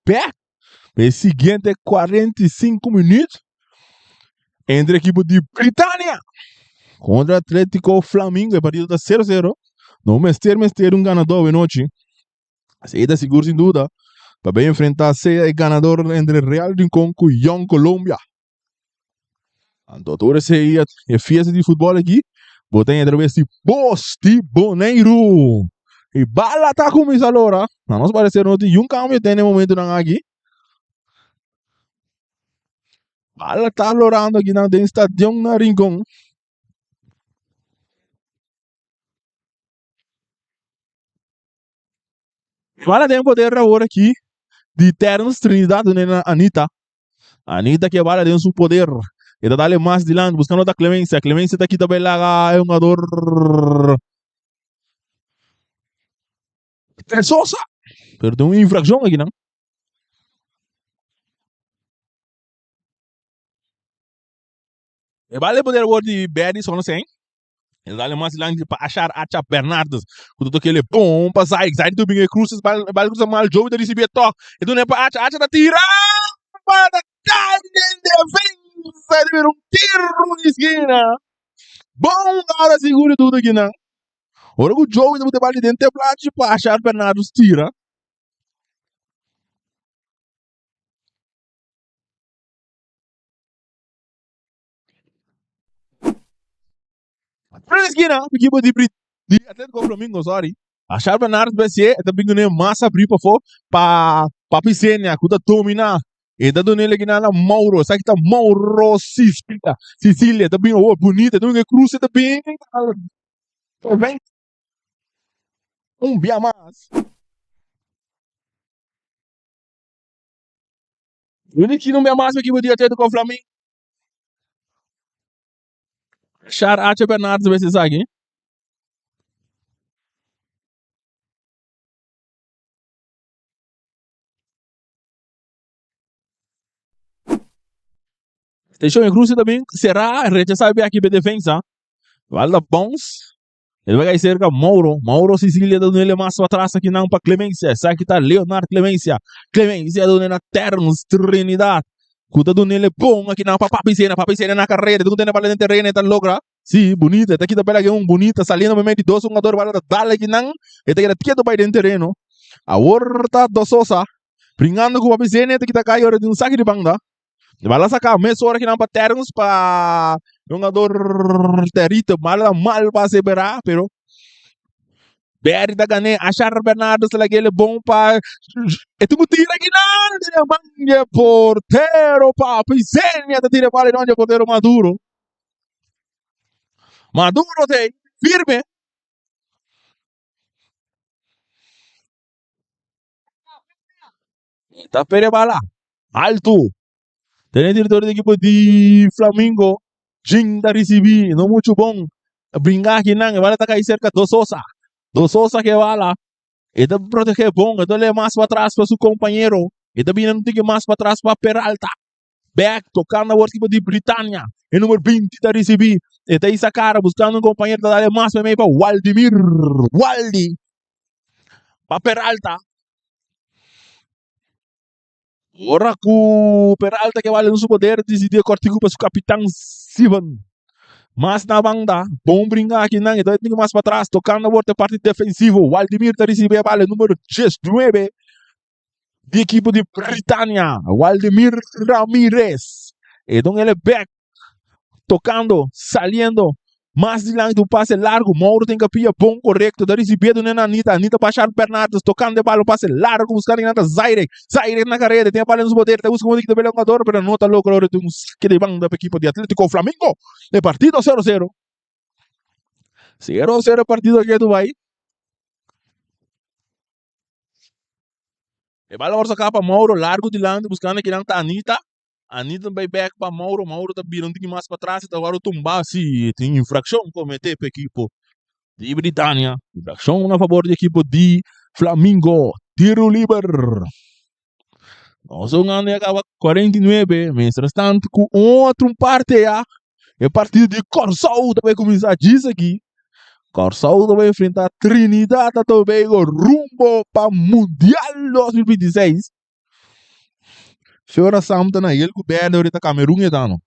perto. O seguinte 45 minutos entre a equipe de Britânia contra Atlético Flamengo. A partida está 0-0. Não mestre um ganador de noite. Seita seguro sem dúvida. Para bem enfrentar o ganador entre Real Rincón e Young Colômbia. Então, esse é fiesta de futebol aqui. Botei através de Poste Boneiro. E bala tá começando agora. Não nos parece não tem um câmbio tem no momento não aqui. Bala tá lorando aqui na estádio na Rincón. Bala tem poder agora aqui de Ternos Trinidad na Anitta. Anitta que bala tem seu poder. E tá dando mais de lado, buscando a Clemência. A Clemência tá aqui também lá, é um jogador. É Sosa. Pero tem uma infração aqui, não? E vale poder agora de Berry, só não sei. Ele dá mais de lado para achar a Bernardes. Quando aquele bom para sair do Bingue Cruzes, vale cruzar mal, Joe da receber toque. E do Nepa acha da tira. Para cair em defesa, de ver um tiro de esquina. Bom, agora segura tudo aqui, não? Ora o Joe da botar dentro da plate para achar Bernardes tira. Para a esquina, equipe de Atlético Flamengo, sorry. Achar Bernardes vai ser, também não é massa abrir para Piscina, que está dominar. E da dona ele na Mauro, sabe que tá Mauro Sicília, também oh, bonita, também que cruza também. Vem um dia mais. O único que não me mais aqui podia ter com o Flamengo. Char Acha Bernardes vai ser sabe, hein? Deixou em cruza também, será, recha sabe aqui para defesa. Vale bons. Ele vai cerca Mauro Sicília dando ele mais para trás aqui não para Clemência, sabe que tá Leonardo Clemência dando na Ternos Trinidad. Kuda dando ele bom aqui não para Papicena na carreira, não tem para dentro terreno tá logra. Sim, bonita, tá aqui da pela que um bonita saliendo no meio de dois jogadores para dar aqui não, e tá aqui quieto para dentro terreno. A horta do Sosa, brincando com o Papicena, tá aqui tá caindo de um saque de banda. Vai lá sacar meia hora que não para Ternos para jogador terito, mal para separar, pero Berry da Gané, achar Bernardo se aquele bom para e tu tira aqui não, manja porteiro para Pisenia, te tira para onde porteiro Maduro tem firme, tá pere bala alto. Tem diretor da equipe de Flamengo, Jim da recebi, não muito bom. Brincar aqui não, vai tá cair cerca do Sosa que bala. E da proteger bom, então ele é mais para trás para seu companheiro. E também não tem que mais para trás para Peralta. Back, tocando na equipe de Britânia. E número 20 da recebi. E daí essa cara buscando um companheiro da área mais para Waldimir. Waldi. Para Peralta. Ora com Peralta que vale no seu poder decidir cortigo para o capitão Sivan. Mas na banda, bom brincar aqui não, então tem mais para trás, tocando na outra parte defensiva. Waldimir está recebendo a bola número 19 de equipe de Britânia. Waldimir Ramírez. Então ele é back, tocando, saliendo. Mais de lado do passe largo, Mauro tem capinha bom, correto, da recebendo na Anitta para achar Bernardes, tocando de bola, passe largo, buscando na Zaire na carreira, tem a bola no poder, tem busca um de jogador, mas não está louco, agora tem um saque de banda para a equipe de Atlético Flamengo, de partido 0-0. 0-0 partido aqui do Dubai. E bola agora sacar para Mauro, largo de lado, buscando aqui na Anitta. Anitta vai back para Mauro tá virando mais para trás, então agora tumbar se tem infração cometer para a equipe de Britânia. Infração a favor da equipe de Flamengo. Tiro livre. Nós vamos acaba 49, mas restante com outro parte é partido de Corsol também começar a dizer aqui. Corsão vai enfrentar Trinidad e Tobago rumbo para Mundial 2026. Fiora Samta na ele governo ahorita Camerún e dano.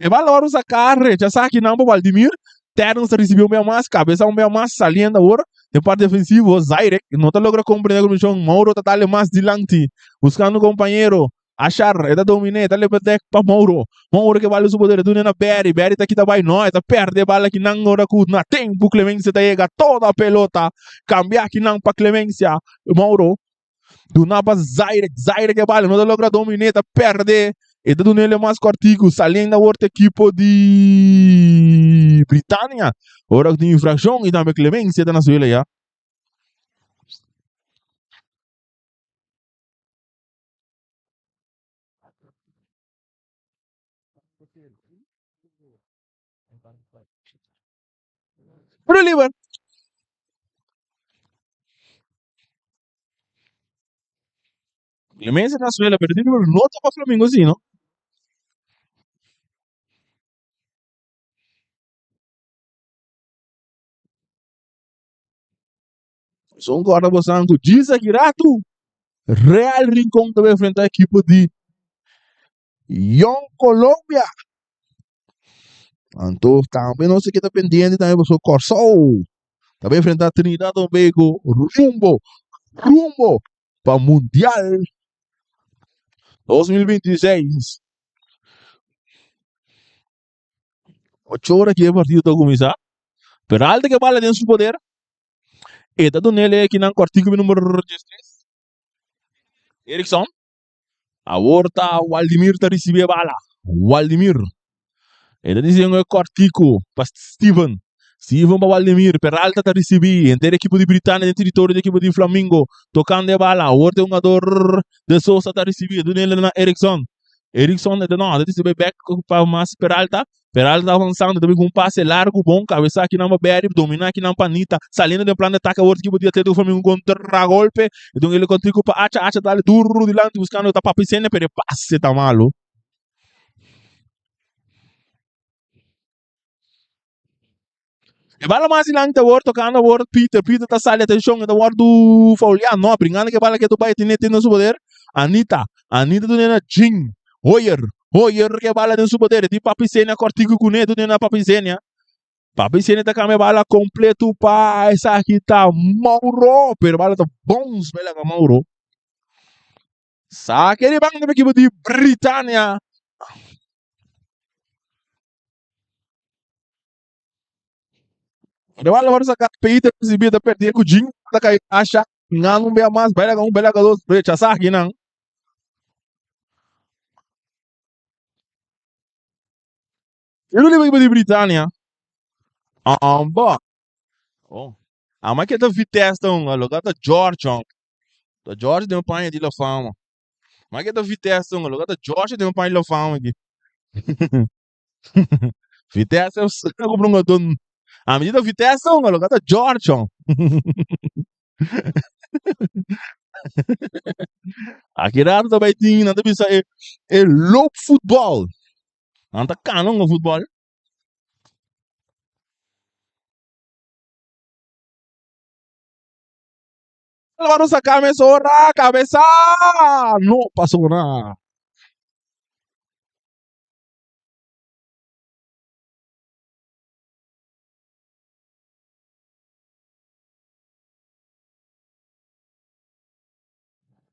E vai lá usar carre, já sabe que não para Valdemir, Terence recebeu meia massa, cabeça meia massa saliendo agora, de parte defensivo, Zaire, não está logra compreender como chão, Mauro está dando mais dilante, buscando companheiro, achar, está dominando, está levando para Mauro, Mauro que vale o poder, tu na Berry está aqui também nós, está perde bala que não ora com na tempo, Clemência está chega toda a pelota, cambiar que não para Clemência, Mauro, do napa Zaire que vale, não está logra dominar, está perde, e tudo nele é mais cortico, saliendo da outra equipe de Britânia. Ora de infração e também clemência da Venezuela já. Pero Liber. Clemência da Venezuela, pero tiene nota para Flamengo, assim, não? São agora você diz aqui, rato. Real Rincón também enfrentar a equipe de Young Colômbia. Então, também não sei que está pendente, também você Corsol. Também enfrentar Trinidad e Tobago rumbo para Mundial 2026. 8 horas que o partido está a começar. Peralta que bala dentro do poder. E tá nele aqui na cortico número 13. Erickson. A volta, Waldemir está recebendo a bala. Waldemir. E tá dizendo que cortico para Steven. Steven para Waldemir. Peralta está recebendo. Entre a equipe de Britânia e o território da equipe de Flamengo. Tocando a bala. A volta, um jogador de Sousa está recebendo. Nele na Erickson. Erickson, não, ele recebe back para mais Peralta. Peralta avançando também com um passe largo, bom, cabeça aqui na Berry, dominar aqui na Panita, saindo do plano de ataque, o outro que podia ter do Flamengo contra-golpe, então ele contribuiu para Acha, dá-lhe duro de lado, buscando o papicene, pero passe tá malo. E bala mais dilante, o outro tocando, o outro Peter tá saindo, atenção, o outro Faulian, não, brincando que bala que tu vai ter no seu poder, Anita do Nena Jing, Hoyer que bala dentro do poder, de papicene, cortico com ele, do Nena papicene, Papicene tá com a bala completo para essa aqui tá Mauro, pero bala tá bons, bela com Mauro. Saque de banco da equipe de Britânia. De bala agora sacar peita, exibir da perder com o Jim, tá caindo, acha, não bem mais, bela com dois, brecha, saque não. Eu não lembro equipe de Britânia. Bom. Oh. A mais que tá Vitesse, então, a lugar da George, da George tem um pai de la fama. Mas que tá Vitesse, então, a lugar da George tem um pai de la fama aqui. Vitesse, eu compro um dono. A medida Vitesse, então, a lugar da George, Aqui dentro também tem, não deve ser, é louco futebol. Não tá cano no futebol. Levaram essa cabeça, cabeça! Não passou nada.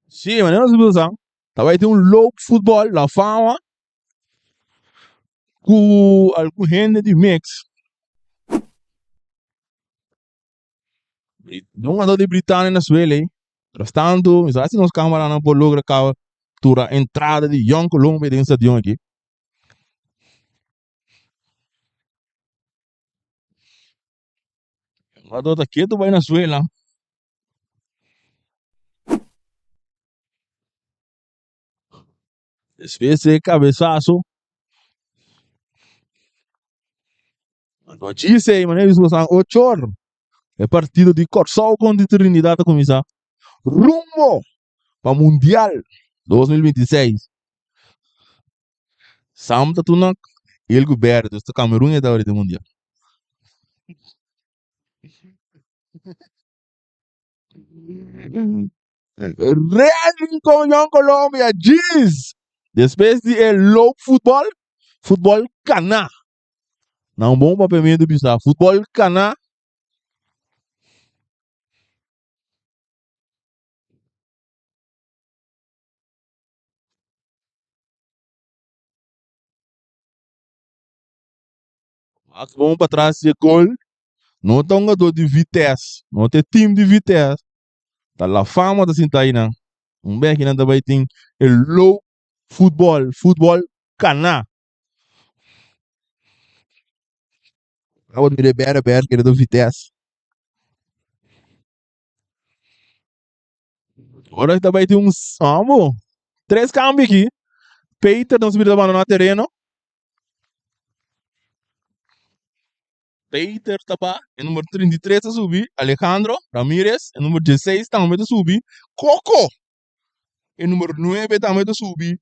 Sim, mas não se usa. Também tem um louco futebol, la fama, com algum gente de mix. Não andou de Britânia na Suele, hein? Portanto, já se nos câmaras não por lograr capturar a entrada de Young Colômbia dentro do estadião aqui. O jogador tá quieto, vai na Suela. Desfez cabeçaço. Notícia, mano, eles usam 8 horas. É partido de Corsol contra Trinidad a começar. Rumbo para Mundial 2026. Samta tu na Ele governa, então Camerun é da hora do mundial. Real com Young Colômbia, diz! Depois de low futebol, futebol cana. Não bom para mim do bisa. Futebol cana. Mas bom para trás de gol. Não tem um jogador de vitesse. Não tem time de vitesse. Tá lá fama da Sintaina. Um bem que não também tem low futebol. Futebol cana. Acaba de me beber, que ele do vitesse. Agora também tem uns. Vamos. 3 cambios aqui. Peter não subiu abandonar o terreno. Peter tapa, em número 33 a subir. Alejandro Ramírez, em número 16 também a subir. Coco, em número 9 também a subir.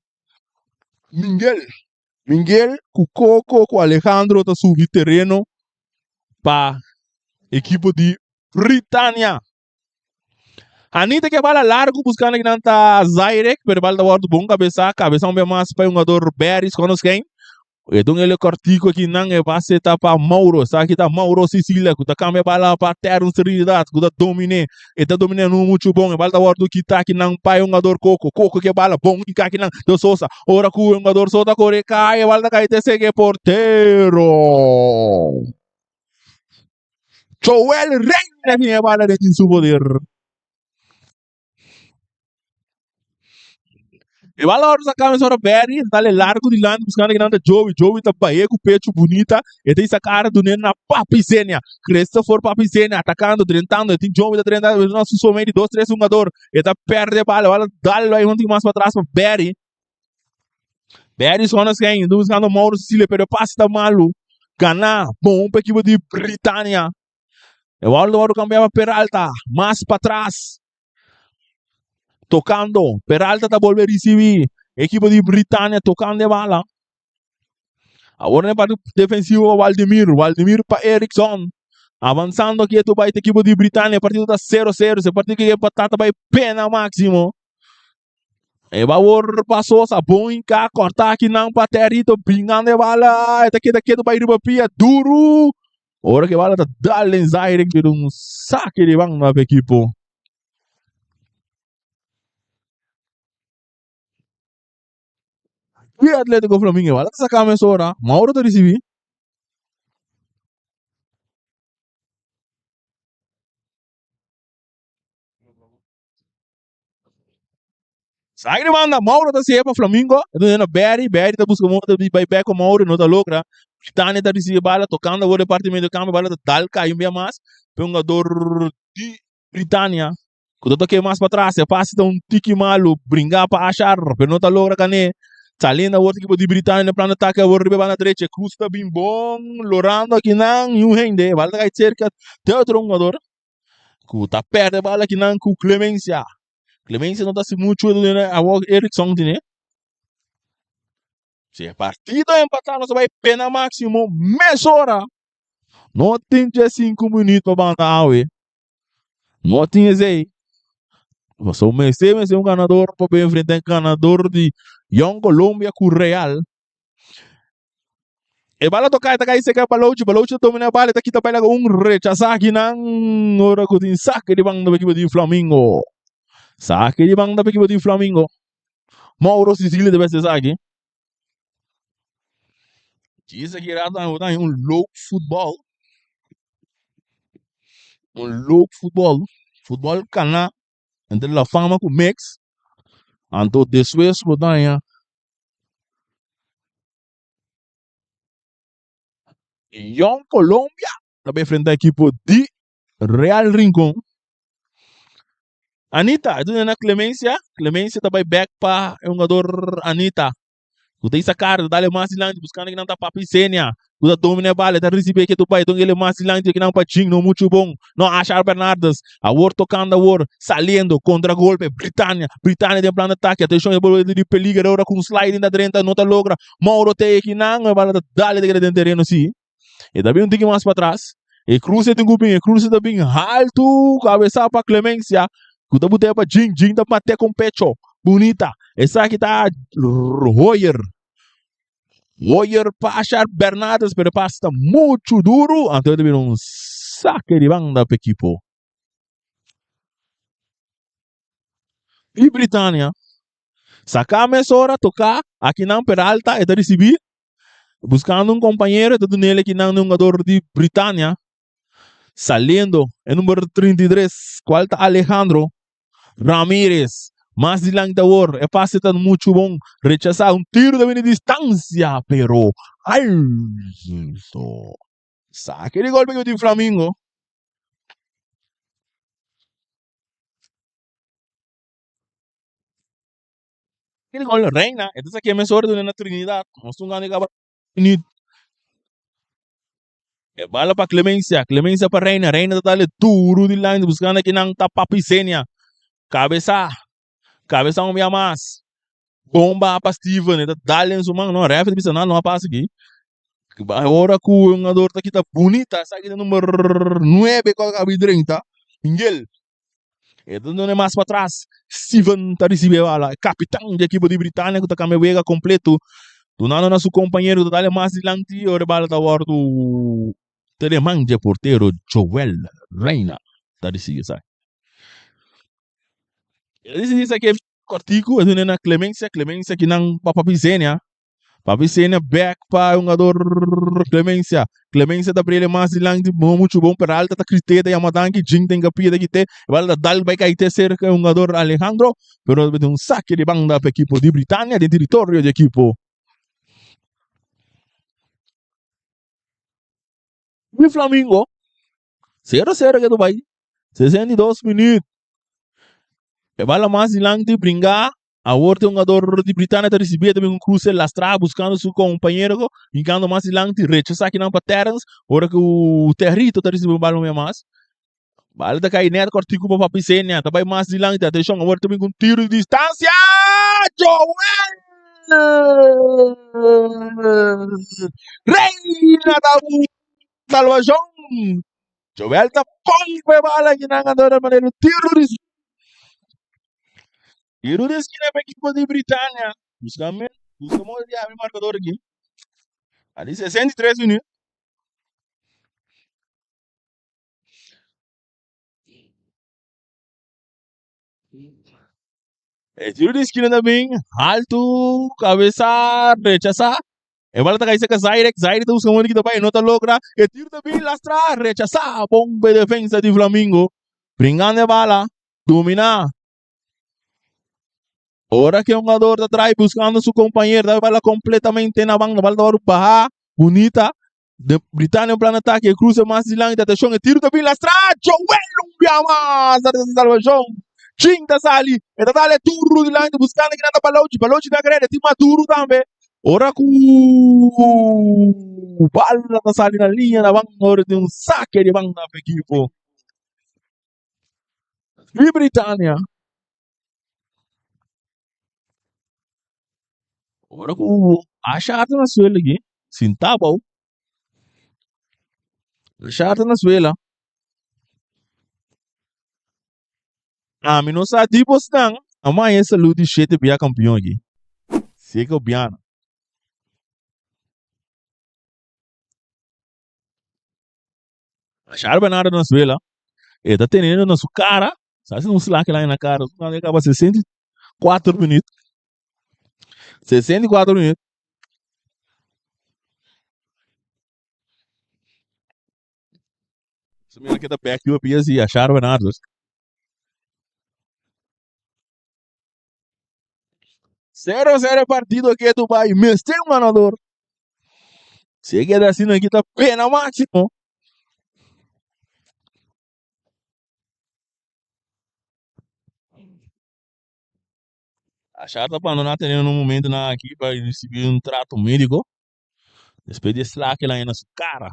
Miguel, com Coco, com Alejandro a subir terreno para equipe de Britânia. Anita que bala largo buscando que não está Zairek, pero bala da bordo bom cabeção bem mais para um jogador Beres, conosco quem? Então ele cortico aqui não é base tá para Mauro, sabe que tá Mauro Sicília, que tá cambia bala para ter serenidade, que tá domine, e tá dominando muito bom, e bala da bordo que tá aqui não pai um jogador Coco que bala bom que aqui não, do Sousa, ora que um jogador Sousa corre cai, bala da cai te segue porteiro. Joel Reina minha bala de seu poder. E vai lá hora sacar essa Berry, dale largo de lado, buscando que nada Joey tá baia com pecho bonita, e tem essa cara do Nena Papizenia, Christopher Papizenia, atacando, tentando, tem Joey tá treinando, nosso somente 2, 3 jogador, e tá perde a bala, olha, dale lá um mais para trás para Berry só nas quem, buscando Mauro Sicília, pero passe tá malu, Gana, bom para equipe de Britânia, e o Aldo cambiava Peralta, mais para trás, tocando, Peralta tá volver a recibir, equipe de Britânia tocando a bala. Agora é para defensivo Valdemir para Erickson. Avançando aqui, tu vai ter equipe de Britânia, a partir da 0-0, se partir que batata vai pena máximo. E vai passou, sa bom cá, cortar aqui não para terito, pingando a bala, daqui tu vai ir para pia, duro. Ora que bala tá dando em Zaire, que um saque de banco na equipe. E Atlético Flamengo, bala tá sacando essa hora, Mauro tá recebendo. Sai manda Mauro da se para Flamengo, então Berry tá buscando vai back com Mauro, não tá louca. Tane tá recebendo bala, tocando o departamento do campo, bala tá tal caiu bem mais, para um jogador de Britânia. Quando toque mais para trás, se passa um tique malo, brincar para achar, pero não tá louca cane. Salina outro equipe de Britânia para ataque, o ribe na direita, cruz tá bem bom, lorando aqui não, e um rende, bala tá cerca, tem outro jogador, que tá perto bala aqui não, com Clemência. Clemência não está se muito a Erickson, né? Se é partido empatar, nós vai pena máximo, meia hora. Não tem 5 minutos para bandar awe. Não tem esse. Você é um ganador para enfrentar um ganador de Young Colômbia com Real. E bala tocar, tá caindo, que Balouchi domina a bala, tá aqui, tá pega rechaçar aqui, não, ora que tem saque de banda da equipe de Flamengo. Saque de banda da equipe de Flamengo. Mauro Sicília deve ser saque. Diz que era um louco futebol. Um louco futebol. Futebol cana. Entre la fama com Mex. Anto después botanha. Young Colômbia. Também frente à equipe de Real Rincón. Anita, tu na Clemência. Clemência também back para um jogador Anita. Tu tem essa cara, dá-lhe mais de buscando que não tá papicênia. Usa domina a bola, tá receber que tu pai, então ele mais silente que não patinho, não muito bom. Não achar Bernardes, a war tocando a war, saliendo, contra-golpe, Britânia tem plano de ataque, atenção, a bola de perigo, agora com slide da direita, não tá logra, Mauro tem aqui, não, a bola dá-lhe dentro do terreno, sim. E também um tique mais para trás, e cruza tem cupim, cruza também, alto, cabeça para Clemência, que tá botando para Jing tá bater com pecho, bonita, essa aqui tá Royer para achar Bernardes, pero passa muito duro. Então teve um saque de banda para o equipo. E Britânia, sacar a mesora, tocar, aqui não Peralta, e receber, buscando um companheiro, tudo nele que não é um jogador de Britânia, saliendo, é número 33, qual está Alejandro Ramírez. Mas de lang da war, é passe tan muito bom, rechazar um tiro de distância, pero alto. Saque de golpe que eu tive Flamengo. Ele gol reina, entonces aquí me sobre de una Trinidad, nos un gane gaba ni bala para Clemencia para Reina, Reina dale duro de line buscando aqui nang tapa Pisenia, cabeça um via mais, bomba para Steven, então dale em suma, não, ref de Pisana não passa aqui. Agora que o jogador tá aqui tá bonita, sabe que número 9 com a 30, Miguel. Então não é mais para trás. Steven tá recebendo a capitão de equipe de Britânia que tá com a vega completo. Donando na su companheiro dale mais adiante, ora bala da war do telemanja porteiro Joel Reina. Tá decidido, sabe? Ele decidiu que cortico, é na Clemência que não Papizenia back para um jogador Clemência da para ele mais adiante, muito bom para alta da criteta e a matanque, Jing tem capia de que bala dal vai cair cerca um jogador Alejandro, pero um saque de banda para a equipe de Britânia, de território de equipe. E Flamengo 0-0 que tu vai. 62 minutos. E bala mais adiante, brincar. Agora tem um jogador de Britânia que recebia também um cruze lastra buscando seu companheiro. Ficando mais adiante, rechazar aqui não para Terence. Agora que o Territo está recebendo o balão mais. Bala da cair neto, cortico para Papicenia. Também mais adiante, atenção. Agora também com tiro de distância. Joel! Reina da Salvação! Joel tá põe bala que não andou maneiro tiro de esquina para a equipe de Britânia. Buscamos o marcador aqui. Ali 63 minutos. Tiro de esquina também. Alto, cabeça, rechazar. E bola tá caindo Zaire tá buscando aqui também, não tá logra. E tiro também, lastra, rechazar. Bomba de defesa de Flamengo. Brincando a bala, dominar. Ora que um jogador tá atrás buscando seu companheiro, dá bola completamente na banda, bola da barra, bonita. De Britânia, um plano de ataque, cruza mais de langue, atenção, e tiro também lastra. Joel, mais da salvação. Cinta sali, e tale turro di langue, buscando que nada Balochi da grande, ti maturo também. Ora com bala da sali na linha, na banda, ora de um saque de banda para a equipe. E Britânia. Ora com achata na suela aqui, sintabau. Achata na suela. Mi non sa tipo stang, amanhã essa luta de chete bia campeão aqui. Sei que é o Biana. Achar Bernardo na suela. Ele tá tendo na sua cara. Sabe se não se lá que lá na cara. Quando acaba 64 minutos. 64 minutos. Se me que tá back up e assim, achar Bernardo. 0-0 partido aqui do Dubai. Mestre um ganador. Se quer assim aqui tá pena máximo. Achar tá para não tendo no momento na aqui para receber um trato médico. Después de slack lá na sua cara.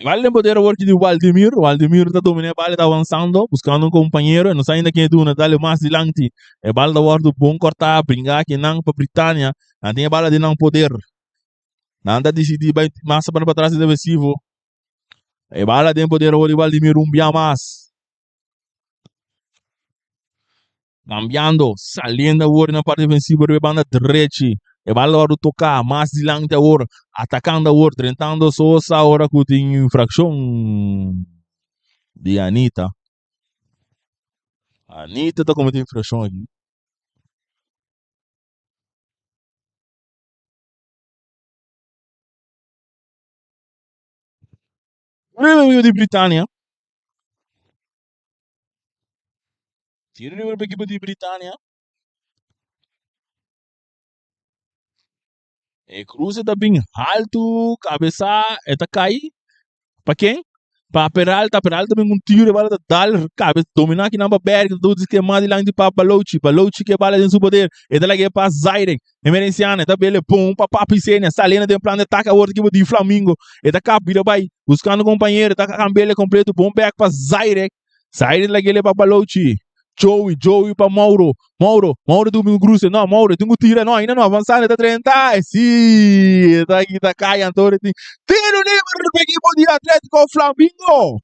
Vale de poder work de Waldemir. Waldemir está dominando, vale está avançando, buscando um companheiro. Não sai ainda quem é do Natal mais adiante. É vale da work do bom cortar, brincar que não para Britânia. Não tem bala de não poder. Não anda decidir vai massa para trás de defensivo. É bala de poder o Waldemir bia mais. Cambiando, saliendo agora na parte defensiva da banda direita. E bala hora tocar mais adiante agora, atacando agora, tentando só essa hora que tem infração de Anitta. Anitta está cometendo infração aqui. Review de Britânia. Tira o equipe de Britânia. E cruza está bem alto, cabeça, está cair. Para quem? Para Peralta bem um tiro, bala dar cabeça, dominar aqui na Berg, do esquema de lá de para Balochi que bala de seu poder. E daí que para Zaire, emerenciana, tá bele pum, para Piscina, salendo de plano de ataque, outro equipe de Flamengo. E da capira vai buscando companheiro, tá com bele completo, bom back para Zaire. Zaire lá que ele para Balochi. Joey para Mauro do meu grupo, não, Mauro, tenho tira, não, ainda não avançar, tá 30, sim, tá aqui, tá caindo, tiro livre para equipe de Atlético Flamengo.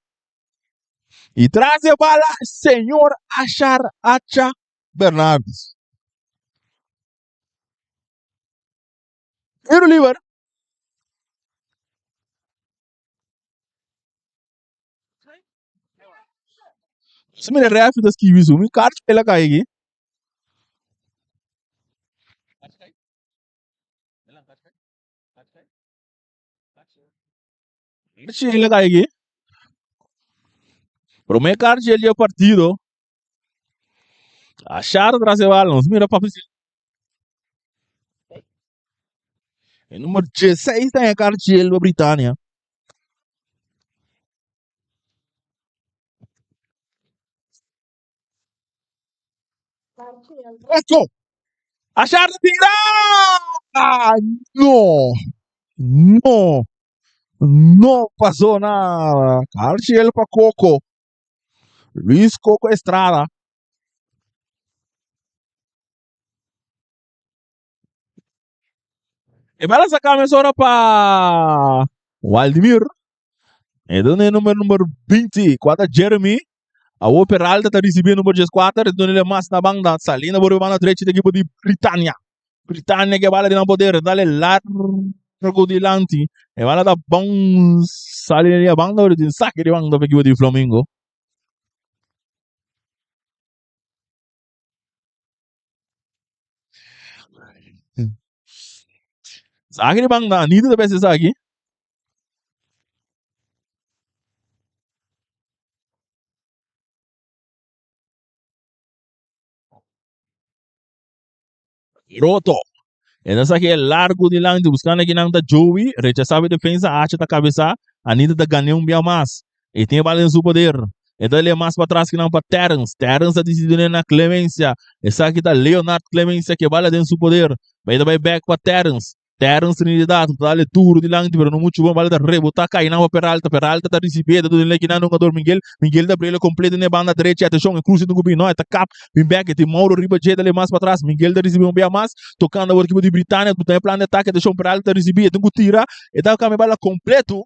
E traz a bala, senhor Achar Acha Bernardes. Tiro livre. Se me ref das que isso, me carte pela cair. Carte pela cair. Pero me carte ele é partido. Achar traz a bala, não se mira para o número 16 tem a carte ele da Britânia. Esto. Achar tira! Ah, no. No. No pasó nada. Carte ele para Coco. Luis Coco Estrada. E bala sacar a hora para Waldemir. E donde número 20, quadra Jeremy. A Peralta está recebendo o número 14, então ele é mais na banda, salindo por banda direita da equipe de Britânia. Britânia que bala de não poder, dale largo dilante. E bala da bom, salindo a banda, de saque de banda da equipe de Flamengo. Saque de banda, Nito da peça saque. Roto. Essa aqui é largo de lá, buscando aqui na Joey, rechazava a defesa, acha da cabeça, a Nita da ganhou um bem mais. E tem a bala em seu poder. Então ele é mais para trás que não para Terence. Terence está decidindo na Clemência. Essa aqui da Leonardo Clemência, que bala dentro do seu poder. Vai back para Terence. Terence Trinidad, dá-lhe duro de lá, pero não muito bom, bala da rebotar, cai na Peralta. Peralta está recebendo, do ele que não jogador Miguel. Miguel da Brela completa na banda direita, atenção, cruza no gubino, está cap, vem back, tem Mauro Ribacheta ali mais para trás. Miguel da recebeu um bem mais, tocando a equipe de Britânia, tem plano de ataque, atenção, Peralta recebia, tem que tirar, e dá o caminho bala completo.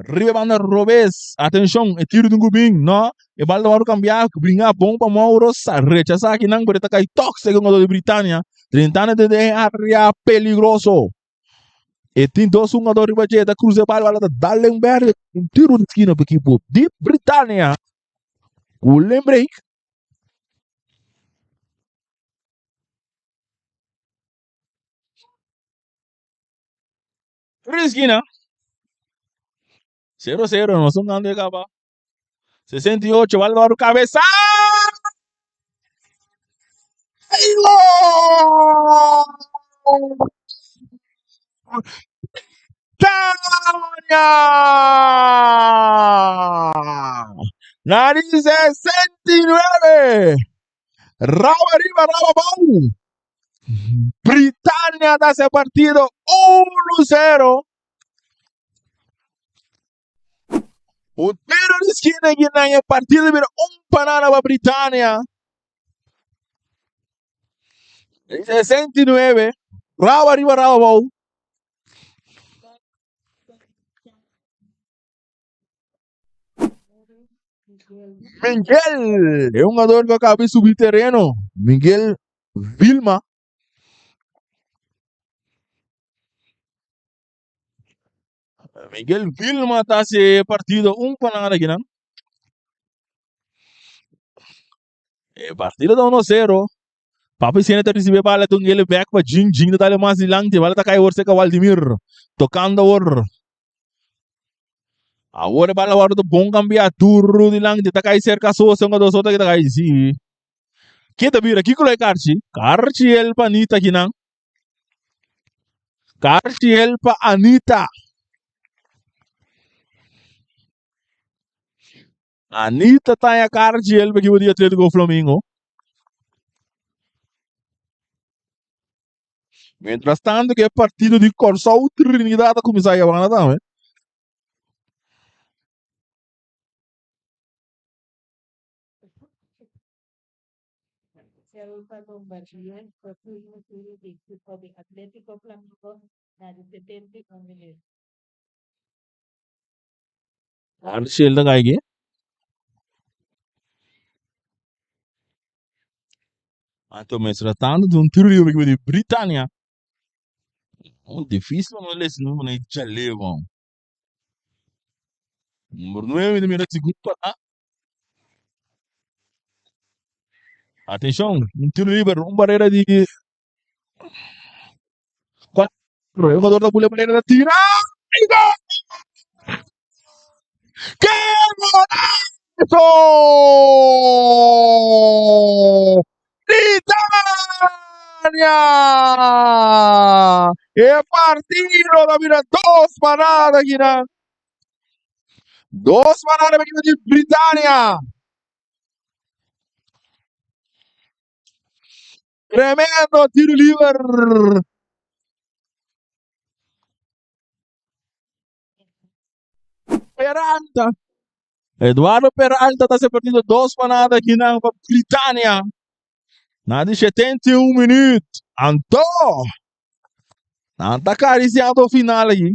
Ribe banda Robes, atenção, é tiro de um gubinho, não? E bala da cambiar, brincar bom para Mauro, rechazar aqui não, porque tá cai toque, segundo de Britânia. 30 anos de área peligroso. E tem dois jogadores da Cruz de Bala da Dallenberg, um tiro de esquina para a equipe de Britânia. O lembrei. Tiro de esquina. 0-0, não são nada de acabar. 68, vale para o cabeça. Tânia! Nariz 69! Raba arriba, raba abajo! Britânia dá esse partido 1-0. O tiro de esquina que ganha partido vira panada para Britânia. Em 69. Rabo arriba, rabo abaixo. Miguel é um jogador que acaba de subir terreno. Miguel Vilma. Miguel Vilma está esse partido panada aqui, não? Partido da 1-0. Papi Sena está recebendo bala tung ele back para Jing Jing tá mais lang te bala tá cai orse com Valdemir. Tocando or. Agora bala war do bom cambiar turro de lang te tá cai cerca so nga dos outra que tá cai si. Kita vira aqui colai Carchi. Carchi el panita aqui não. Carchi el pa Anita. Anita tá a Carchi el pa que o dia Atlético Flamengo. Mientras tanto que é partido de Corsol Trinidad a começar a jogar também. Atlético Flamengo na 71 minutos. Carchi el da cai Então, mientras tanto, de tiro livre de Britânia. Difícil, mas não é esse número aí de levam. Número 9 de minha segunda para. Atenção, tiro livre, barreira de 4. O jogador da bolha barreira da tira. E gol! Que golaço! Britânia! É partido da vida, 2 paradas aqui, né? 2 paradas aqui de Britânia! Tremendo tiro livre! Peralta! Eduardo Peralta está se perdendo 2 paradas aqui na Britânia! Na de 71 minutos! Antô! Está acariciando o final aí.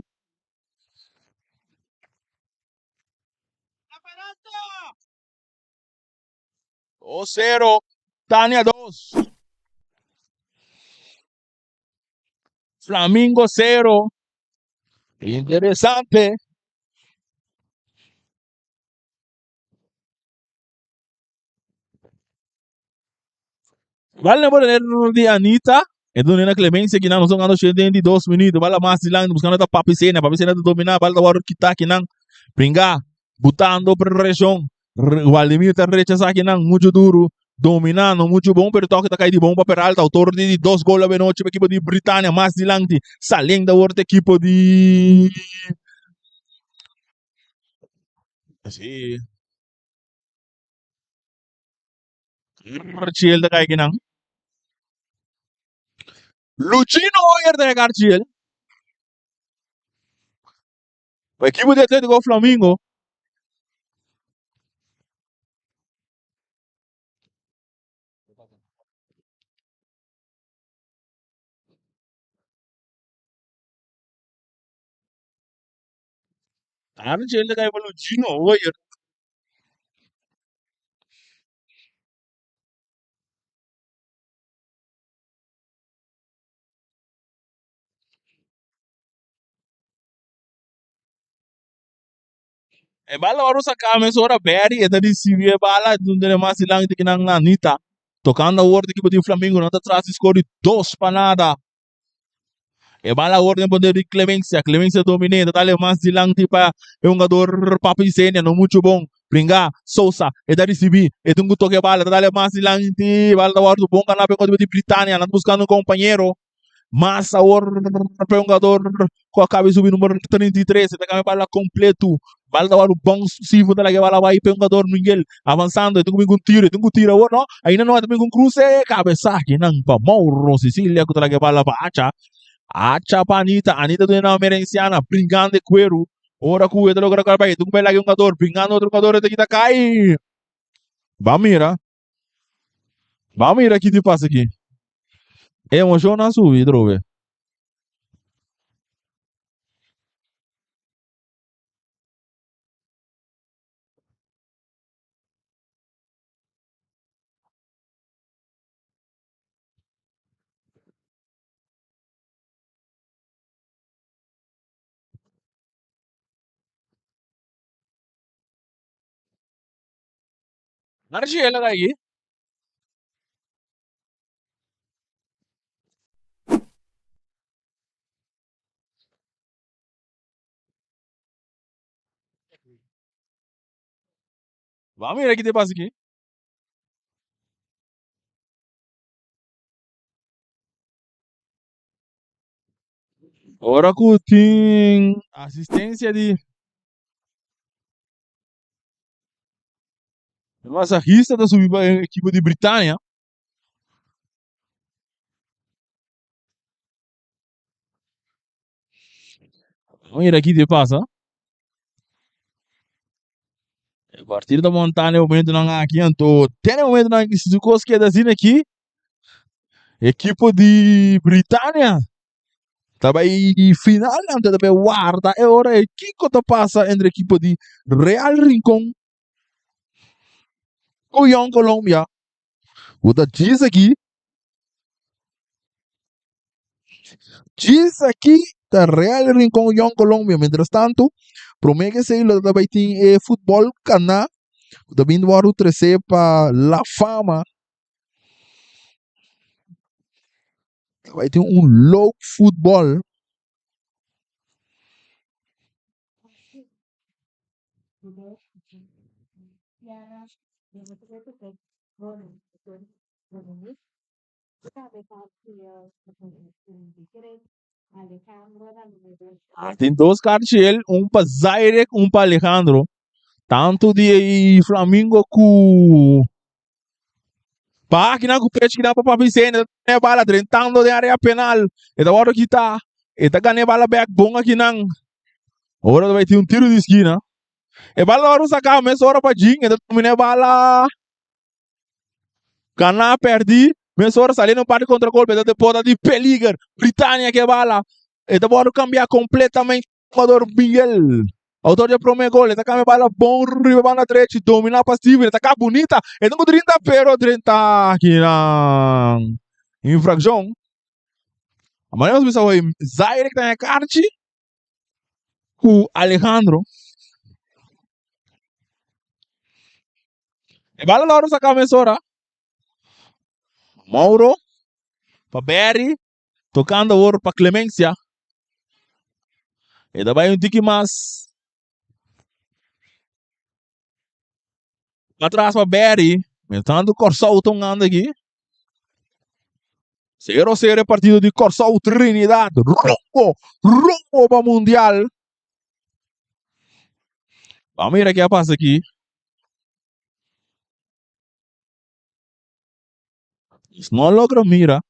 2-0. Tânia 2. Flamengo 0. Interessante. Vale lembrar de Anita. É do Nena Clemência que não são ganhando cheio de 2 minutos. Vale mais de lá buscando a Papi Sena de dominar. Vale da hora que está aqui não. Pringar. Botando pressão. O Valdemir está rechazando aqui não. Muito duro. Dominando, muito bom, pero toque tá caído bom para Peralta, autor de 2 gols a noite para a equipe de Britânia, mais de lante, salendo da outra equipe de... Sim. Carchiel da cai não. Lucino Oyer da Carchiel. A equipe de Atlético Flamengo. Carchiel da cai para Lucino Oyer. E bala waru sa kame sora beri e tadi sivi e bala dundere mas ilang de kinang Anita. Tocando a ordem equipe do Flamengo, não está atrás, score 2 panada. E bala ordem poder de Clemência. Clemência dominante, tá ali mais de lang tipo é um jogador Papi Sena, não muito bom. Pringar, Sousa, e da recebi, e tungo toque bala, tá ali mais de lang de bala da ordem bom canal para de Britânia, não buscando um companheiro. Massa or para um jogador com a cabeça do número 33, você tem que bala completo. Bala da o bom se você lá bala vai para um jogador ninguém avançando, tem que tem que tirar o não, ainda não tem que cruze cabeça que não para Mauro Sicília que lá bala para acha para Anita do na merenciana brincando de cuero. Ora que o outro jogador vai, tu vai lá um jogador brincando outro jogador tem que cair. Vamos mira aqui te passa aqui. É um jogo na sua, hidrove. Narjela lagi. Vamos mira aqui te passa aqui. Ora que tem assistência de massagista da sua equipe de Britânia. Vamos mira aqui te passa. A partir da montanha, o momento não aqui, então, tem um momento não que se que da zina aqui, equipe de Britânia. Também final, então também guarda, é hora que que passa entre a equipe de Real Rincón com Young Colômbia. O da diz aqui, da Real Rincón Young Colômbia. Mientras tanto, promete que se lo também tem futebol cana, também do Aro 13 para La Fama. Vai ter um low futebol. Tem dois cartel, um para Zaire, um para Alejandro. Tanto de Flamengo com que não com peixe que não para Vicente, é bala tentando de área penal. E da hora que tá, e tá ganhando bala back bom aqui não. Agora vai ter um tiro de esquina. E bala hora sacar, mas hora para Jing, e também bala Cana perdi, mas hora sair no parte contra golpe, depois de Peliger, Britânia que bala. E da hora cambiar completamente o jogador Miguel. Autor de primeiro gol, está com a bola bom, riba banda direita, domina passiva, está cá bonita, então com 30 pero 30 aqui na infração. Amanhã nós vamos ver Zaire que está na carte, com Alejandro. E bala lá, essa cabeçora. Mauro, para Berry, tocando ouro para Clemência. E daí um tique mais. Para trás para Berry. Metendo o Corsol tongando aqui. 0-0 é partido de Corsol Trinidad. Rumbo para o Mundial. Vamos ver o que passa aqui. Não logra mira.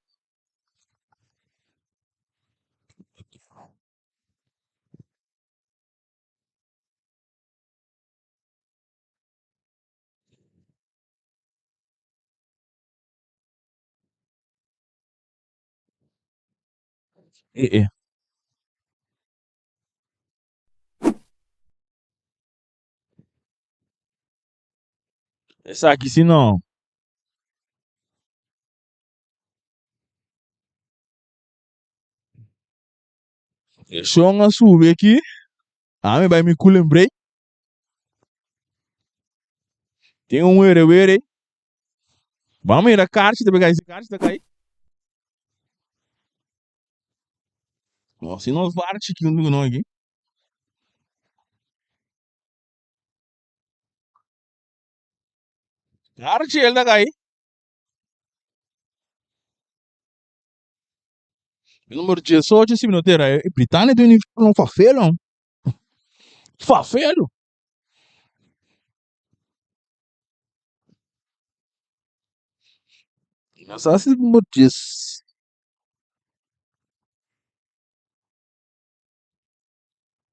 Essa aqui se não. Deixa eu subir aqui. Ah, me vai me lembrei. Tem um were. Vamos ir a carte, pegar esse carte daqui. Se não vai que não aqui. Carte ele daqui. Número 18, se minutos era. Britânia tem um fafelo. Fafelo. Mas assim, número 10.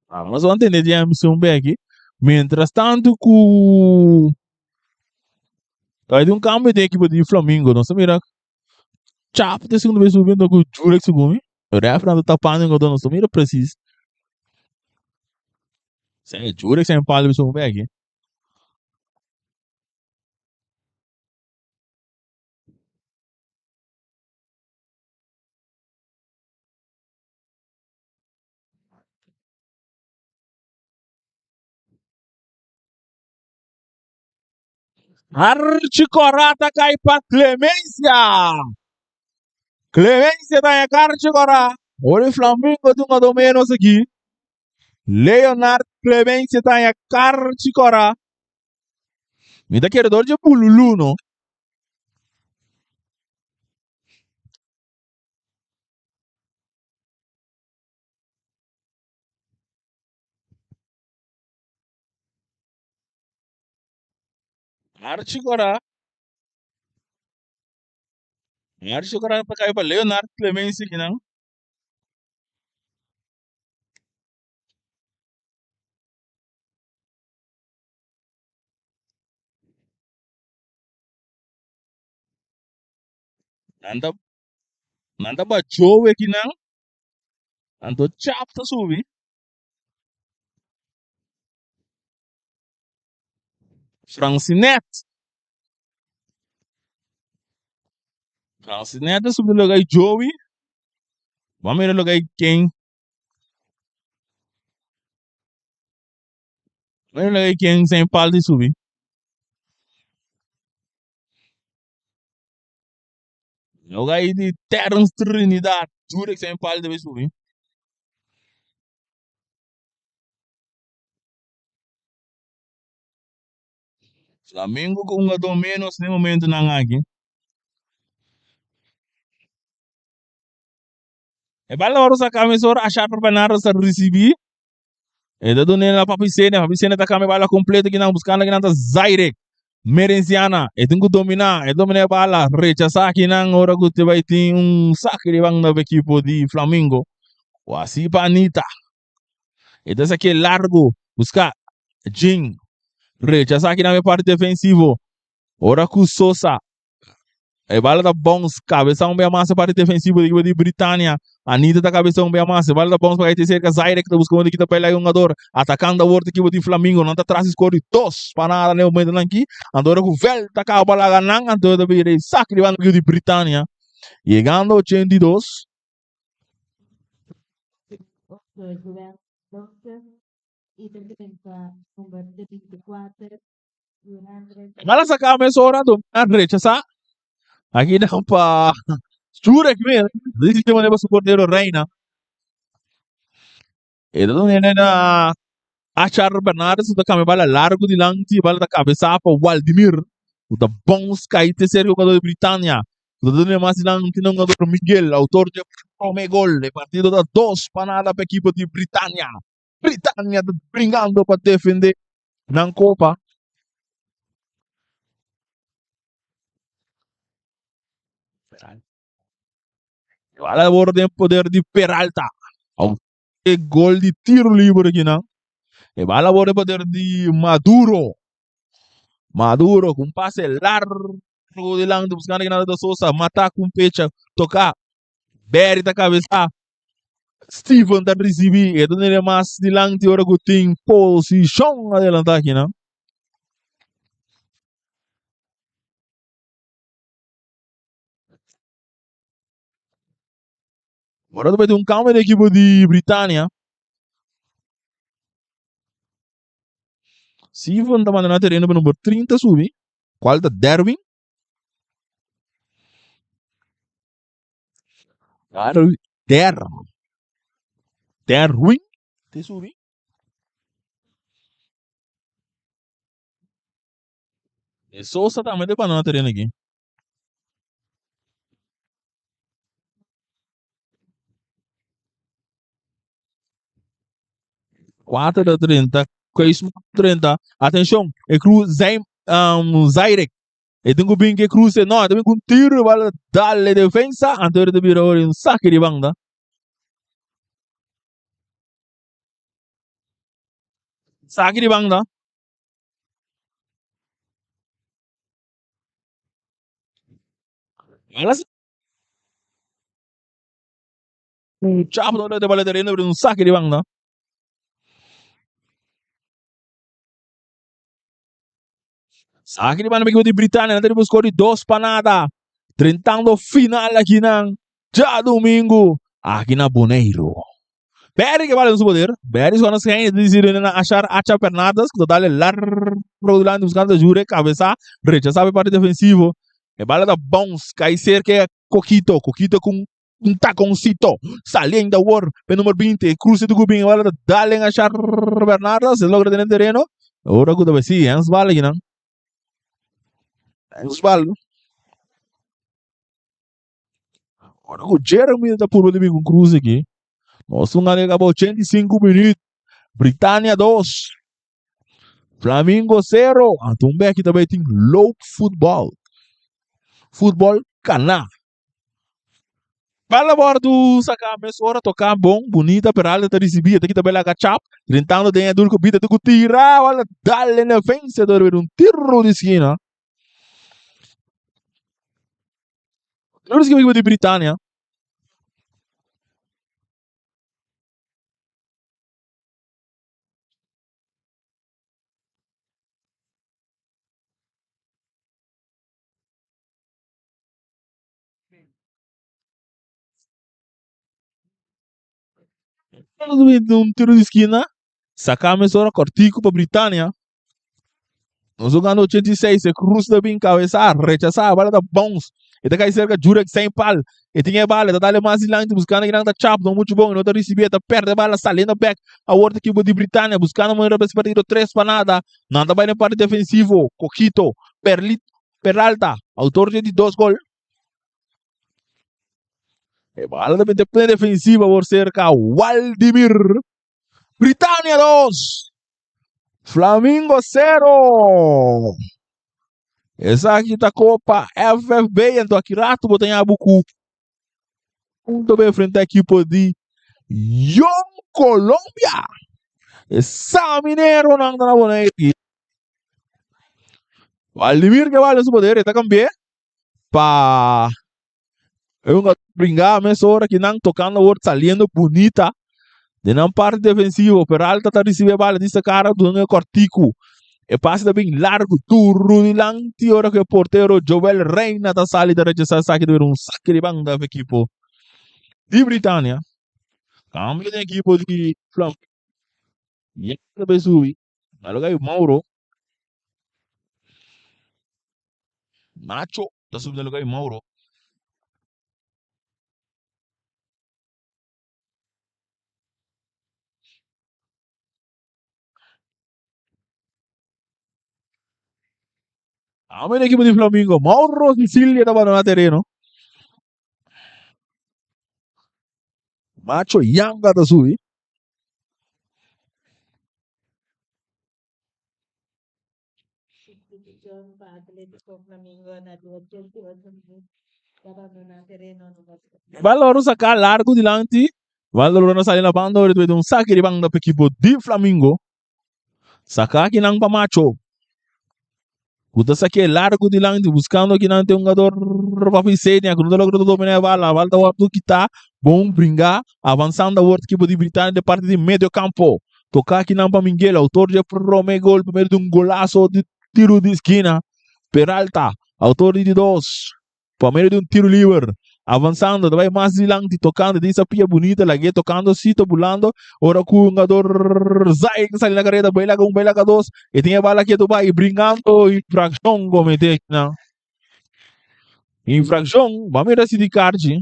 Mas vamos entender a missão bem aqui. Mientras tanto, aí tem um cambio de equipe de Flamengo. Não sabia. Chapa, tem segunda vez subindo com o Jurek Sugumi. O refrão tá tapando em não sabia preciso. Sem Jurek sem palha missão bem aqui. Archicorata cai pra Clemência. Clemência da Archicora. Olha o Flamengo de do menos aqui. Leonardo Clemência tá em Archicora. Me dá queredor de Pululu, não? Archicora. Archicora pra cair pra Leonardo Clemência aqui, não? Nanda, nanda ba Joe aqui, não? Ando chapta subi. Francinete. Francinete subi lugar Joey. Vamos ver lugar quem? Vamos ver lugar quem sem pal de subir. Lugar de Terence Trinidad. Juro que sem pal de subir. Flamengo com um a menos no momento na aqui. E bala hora sa camisor achar para nada sa receber. E da dona na papicena tá cami bala completa que não buscando que não tá Zaire. Merenciana, e tem que dominar, e dominar a bala, rechazar aqui não, hora que você vai ter saque de bang da equipe de Flamengo. O assim para Anitta. E dessa aqui largo, buscar Jing, rechazar aqui na parte defensiva. Ora que o Sosa, e bala da bons, cabeção bem massa parte defensiva da equipe de Britânia. Anitta da cabeção bem massa, bala da bons para ter cerca Zaire que tá buscando aqui da pela aí um jogador, atacando a outra equipe de Flamengo, não tá atrás escolhe dois para nada no momento aqui. Andora com o velho tá cá a bola ganhando, andora da vira saque de banda de Britânia. Chegando 82. Juventus 12 e também para número de 24, 100. Bala sa cabeça ora do rechaçar. Aqui não para Jura que mesmo. Diz que mandei para suporteiro Reina. E da dona na achar Bernardes da cama bala largo de lanti bala da cabeça para Waldimir. O da bons caíte ser jogador de Britânia. O da dona mais lanti não jogador Miguel, autor de primeiro gol de partido da 2 para nada para a equipe de Britânia. Britânia brincando para defender na Copa. Olha agora tem poder de Peralta. E gol de tiro livre aqui, não? E bala agora poder de Maduro. Maduro com passe largo de lang buscando que nada da Sousa, matar com pecha, tocar, Berry da cabeça, Steven da receber, e donde ele mais de lang de hora que tem posição adelantar aqui, não? Agora vai ter um câmbio da equipe de Britânia. Steven da mandando terreno para o número 30 subir. Qual da Derwin? Der. Derwin? Te subir. E Sousa também tem para não terreno aqui. 4:30. Coisa 30. Atenção, é cruz Zairek. E tengo bem que cruze, não, também com tiro, vale darle defensa, antes de virar um saque de banda. Saque de banda. Alas, chapa no de vale terreno, um saque de banda. Saque de banda, me de Britânia, não temos score de 2 para nada. Tentando final aqui na já domingo, aqui na Boneiro. Peri que vale no poder. Peri quando se ganha decidido na achar acha pernadas, que total largo durante buscando jure cabeça, rechazar o parte defensivo. E bala da bons, cai cerca é Coquito com um taconcito, saliendo war, pe número 20, cruce do Gubin, bala da dalen achar Bernardas, se logra tener terreno. Ora que deve ser, ens bala aqui, não? Ens bala. Ora que o Jeremy da por ali com cruze aqui. Nós vamos acabou 85 minutos. Britânia 2. Flamengo 0. Então, aqui também tem low futebol. Futebol caná. Para bordo sacar a hora tocar bom, bonita, peralta tá recebida, aqui também lá chap, tentando tem a duro que tu tirar, olha, dale na vencedor, um tiro de esquina. Não sei que de Britânia. Um tiro de esquina, sacar a hora cortico para Britânia. Nós jogando 86, se cruz da bem cabeça, rechazar a bola da bons. E tá cai cerca, jura que sem pal. E tinha bala, tá dale mais longe, buscando que não tá chap, não muito bom, não tá recebendo, tá perde a bala, saliendo back. A outra equipe de Britânia, buscando uma vez partido 3 para nada. Não tá bem na parte defensivo, Coquito, Peralta, autor de 2 gols. E bala também tem plena defensiva por cerca, Waldimir. Britânia 2, Flamengo 0. Essa aqui tá Copa FFB, então aqui rato botei a bucu. Muito bem frente à equipe de Young Colômbia. Essa mineiro não anda na boneca aqui. Valdemir que vale o poder, tá cambiando. Pa eu não brincar, mas hora que não tocando o outro saliendo bonita. De não parte defensivo, Peralta tá recebendo a bala desse cara do cortico. E passa bem largo, turro de lanti, ora que o porteiro Joel Reina da sala de rechazar saque de um saque de banda da equipe de Britânia. Cambio de equipe de Flamengo. E também subi. Aí o Mauro. Nacho. Tá subindo lugar o Mauro. Cambio de equipe de Flamengo. Mauro Sicilia estava no terreno. Macho Yanga tá subi. Substitución para Atlético Flamengo na 88 minutos. Abandonar terreno no basquete. Valor sacar largo de lante. Valor na sair na banda, ora de um saque de banda para equipe de Flamengo. Sacar aqui não para Macho. Kuda saque largo de lante, buscando aqui não tem um jogador para fazer, né? Quando logo dominar a bola, da outro que tá bom brincar, avançando a outra equipe de Britânia de parte de meio campo. Tocar aqui não para Miguel, autor de primeiro gol, primeiro de um golaço de tiro de esquina. Peralta, autor de 2. Primeiro de um tiro livre. Avançando, vai mais lento, tocando, dessa pia bonita, lague tocando, cito, pulando. Ora com o jogador Zay, que sai na carreira, baila com 2. E tem a bala aqui do Bahia, brincando, infração, cometer, não. Infração, vamos decidir card.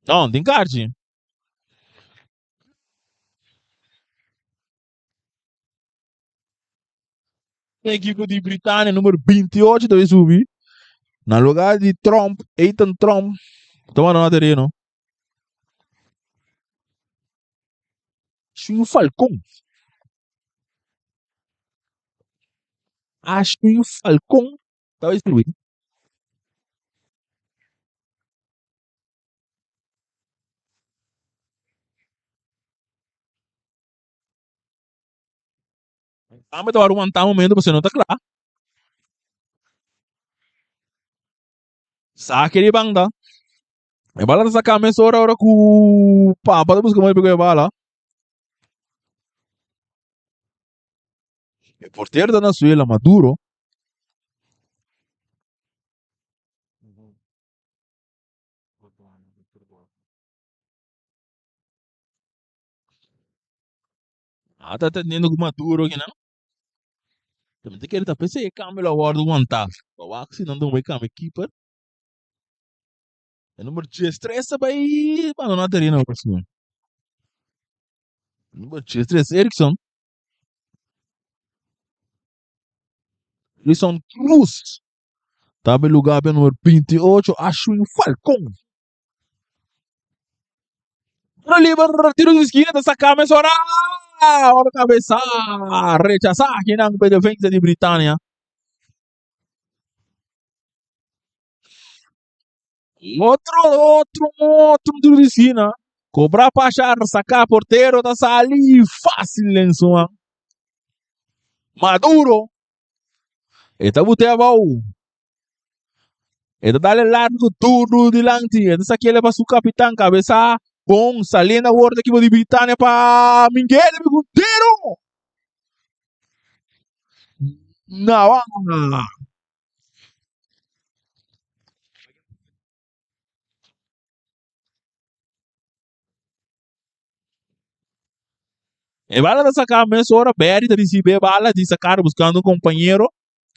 Não, tem card. A equipe de Britânia, número 28, deve subir. Na lugar de Trump, Ethan Trump, tomando na terreno. Ashwin Falcón. Ashwin Falcón. Estaba distribuido. Ah, mas agora aguentar um momento, você não tá claro. Saque de banda. E bala tá sacando essa hora com o papa, tá buscando mais pegar a bala. O porteiro da Venezuela, Maduro. Ah, tá atendendo com Maduro aqui, não? Também tem que ele tá pensando, câmbio lá, guarda aguentar. O Axi não vai câmbio keeper. O número 13 vai, mano, não teria não, próximo. O número 13, Erickson. Wilson Cruz. Estava em lugar para o número 28, Ashwin Falcón. Oliver, tiro de esquina, sacar, mas ora, hora cabeça, rechazar aqui na defesa de Britânia. Outro tiro de esquina. Cobrar para achar, sacar porteiro, tá ali fácil em sua. Maduro. Eta botei baú. Eta dale largo turno delante. Eta aqui ele para o capitão, cabeça. Bom, saliendo a bordo equipo de Britânia para Miguel Monteiro. Não, e bala de sacar mesmo hora, Berry de receber bala, de sacar buscando um companheiro.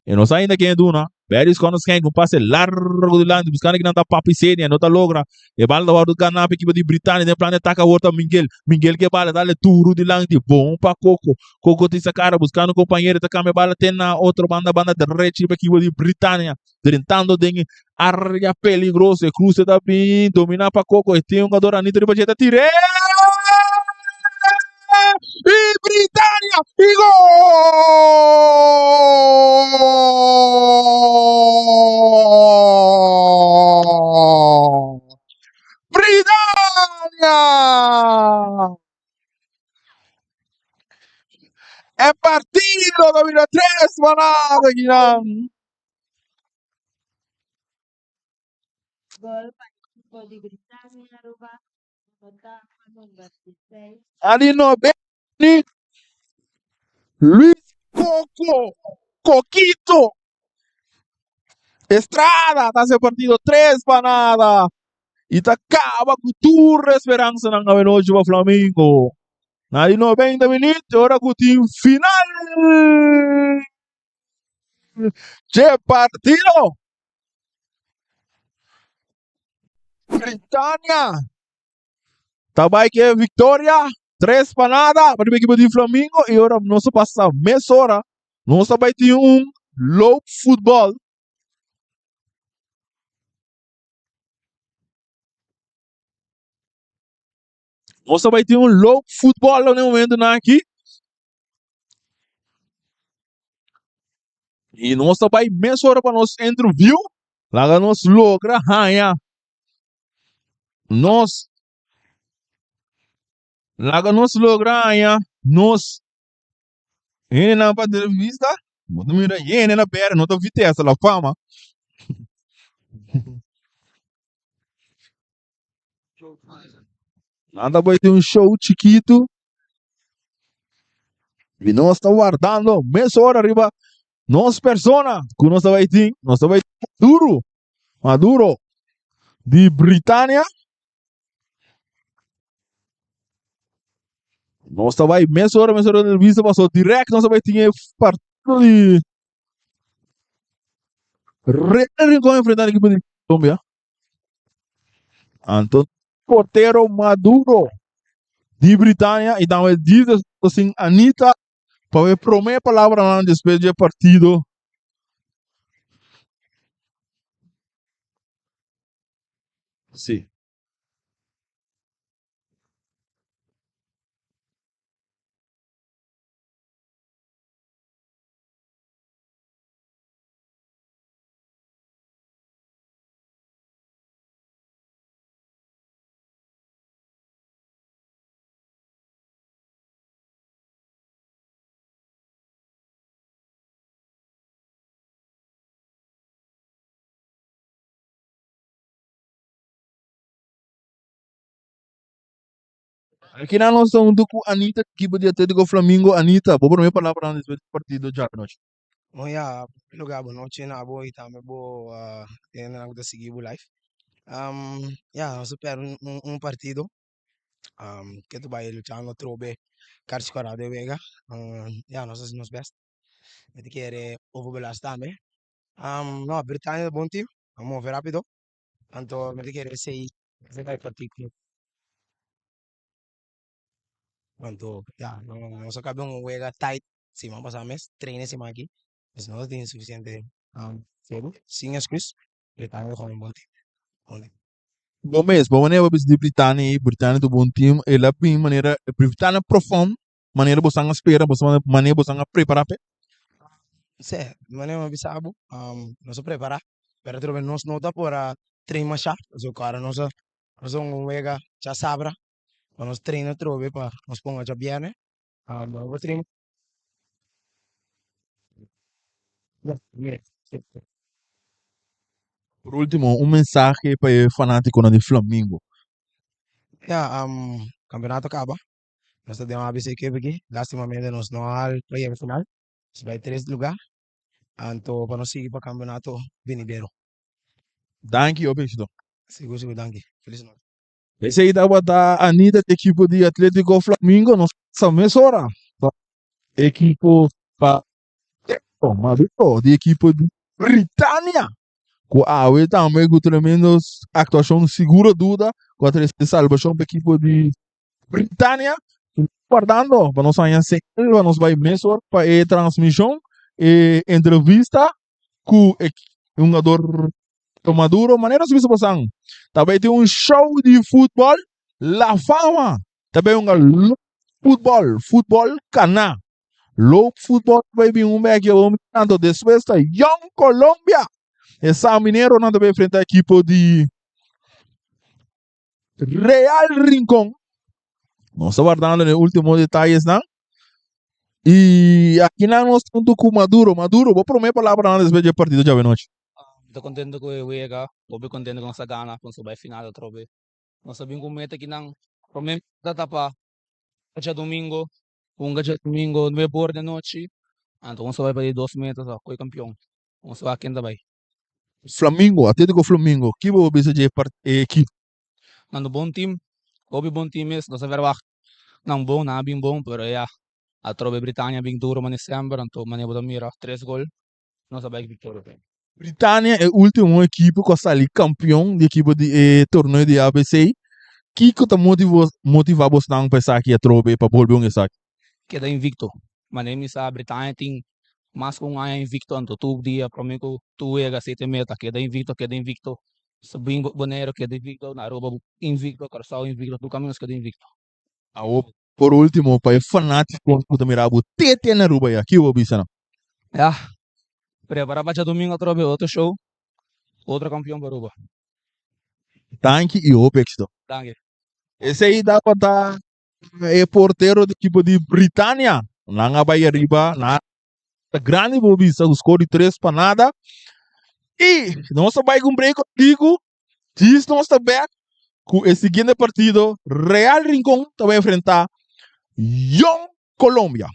E não sai ainda quem é duna. Berry quando quem um passe largo de lado, buscando que não está papicênia, não está logra. E bala da hora do canapé, equipe de Britânia, de planeta ataca a outra Miguel. Miguel que bala, dá-lhe turo de lado, bom para Coco. Coco de sacar buscando um companheiro, tá câmera bala, tem na outra banda direita, equipe de Britânia. Tentando de área peligrosa, cruza também, dominar para Coco. E tem um jogador Anitta de Bajeta, tirei! E Britânia e gol! Britânia! É partido 2003, manada, Guilherme. Gol para el equipo de Britania, Aruba. Nota número 26. Ali no Beni, Luis Coco, Coquito, Estrada, tá seu partido 3 para nada. E tá acaba com tua esperança na noite para Flamengo. Ali 90 minutos, ora com o time final. Che partido. Britânia. Também que é vitória. 3 para nada para o equipe de Flamengo. E agora não se passa meia hora. Não se vai ter low futebol. Não se vai ter low futebol no momento aqui. E não se vai meia hora para nós interview. Lá nós logra ganhar. Nós Laga nos logranya, nos yene na pa entrevista, mo mira yene na pera, não tô vitessa la fama. Nada vai ter show chiquito. E nós está guardando meia hora arriba. Nós persona, que nós vai ter Maduro de Britânia. Nós vai meia hora de entrevista passou direto, nós vai ter partido de Real enfrentar a equipe de Colômbia. Então, porteiro Maduro de Britânia, então ele diz assim, Anitta, para ver primeira palavra lá depois do partido. Sim. Aqui na nossa um com Anita, equipe de Atlético Flamengo, Anita, vou primeiro falar para nós partido já noite. Oh yeah, lugar boa noite na boa e também boa tem na da seguir o live. Yeah, nós espero partido que tu vai lutar no trobe Carlos Corrado de Vega. Yeah, nós fazemos best. A gente quer overbelastar também. No, Britânia é bom time. Vamos ver rápido. Então, a gente quer sei se vai partido. Então, yeah, nós acabamos um Vega tight. Se vamos passar mês, treine esse aqui. Mas nós temos suficiente cedo. Sem excuse. Britânia é um bom time. Bom mês, bom maneira de Britânia do bom time, ela bem maneira, Britânia profunda, maneira você não espera, maneira você não prepara. Sim, maneira bisabo, nós preparar, para trocar nós nota para treinar já, o cara nós um vega já sabra, nós treina trobe para nós ponga já bem, nós treina. Por último, mensaje para o fanático de Flamengo. Yeah, campeonato acaba, nós temos uma ABC aqui, lastimamente nós não há play final, nós vai 3 lugar, então para nós seguir para campeonato venidero. Danke, obrigado. Seguro, danke. Feliz noite. Esse aí dava da Anita, equipe de Atlético Flamengo, nós sabemos hora. Equipe para Maduro, de equipe de Britânia. Com a AUE também, com tremendo atuação segura dúvida, com a salvação para a equipe de Britânia. Guardando, para nós amanhã sempre, para nós vai mesmo para a transmissão e entrevista com um jogador Maduro, maneira de se passar. Também tem show de futebol, La Fama. Também futebol cana. Low futebol vai vir que eu tanto depois da Young Colômbia. Essa mineiro não também enfrentar a equipe de Real Rincón. Nós estamos guardando os últimos detalhes, não? E aqui nós estamos com Maduro, vou prometer palavra antes de partido de noite. Estou contente com o Uega, estou contente com essa gana, com a final da trobe. Nós sabemos que o meta aqui não, provavelmente dá para gacha domingo, gacha domingo, 9 horas da noite, então nós vai para 2 metas, com o campeão. Nós vai aqui também. Flamengo, Atlético Flamengo, que vou ver se é equipe. Nando bom time, bom time, nós vai ver não bom, não bem bom, pero a trobe Britânia bem duro, mas dezembro, então maneira de mirar 3 gols, nós vai que vitória. Britânia é a última equipe que está ali campeão de equipe de torneio de ABC. Que te motiva você a pensar que a trobe para volver um saque? Queda invicto. Maneira a Britânia tem mais com um ano invicto, então tu dia para mim que tu é a 7 meta, queda invicto. Sabim Bonero queda invicto, Naroba invicto, Coração invicto, tu caminhos queda invicto. Por último, para o fanático que também o TT na Aruba, aqui o Bisana. Prepara para domingo outra vez, outro show, outro campeão para Aruba. Tanque e Opexto. Danke. Esse aí dá para dar porteiro da equipe de Britânia. Não vai arriba, na grande bobisa, o score de 3 para nada. E nós vai cumprir contigo. Diz nós back com esse seguinte partido. Real Rincón vai enfrentar Young Colômbia.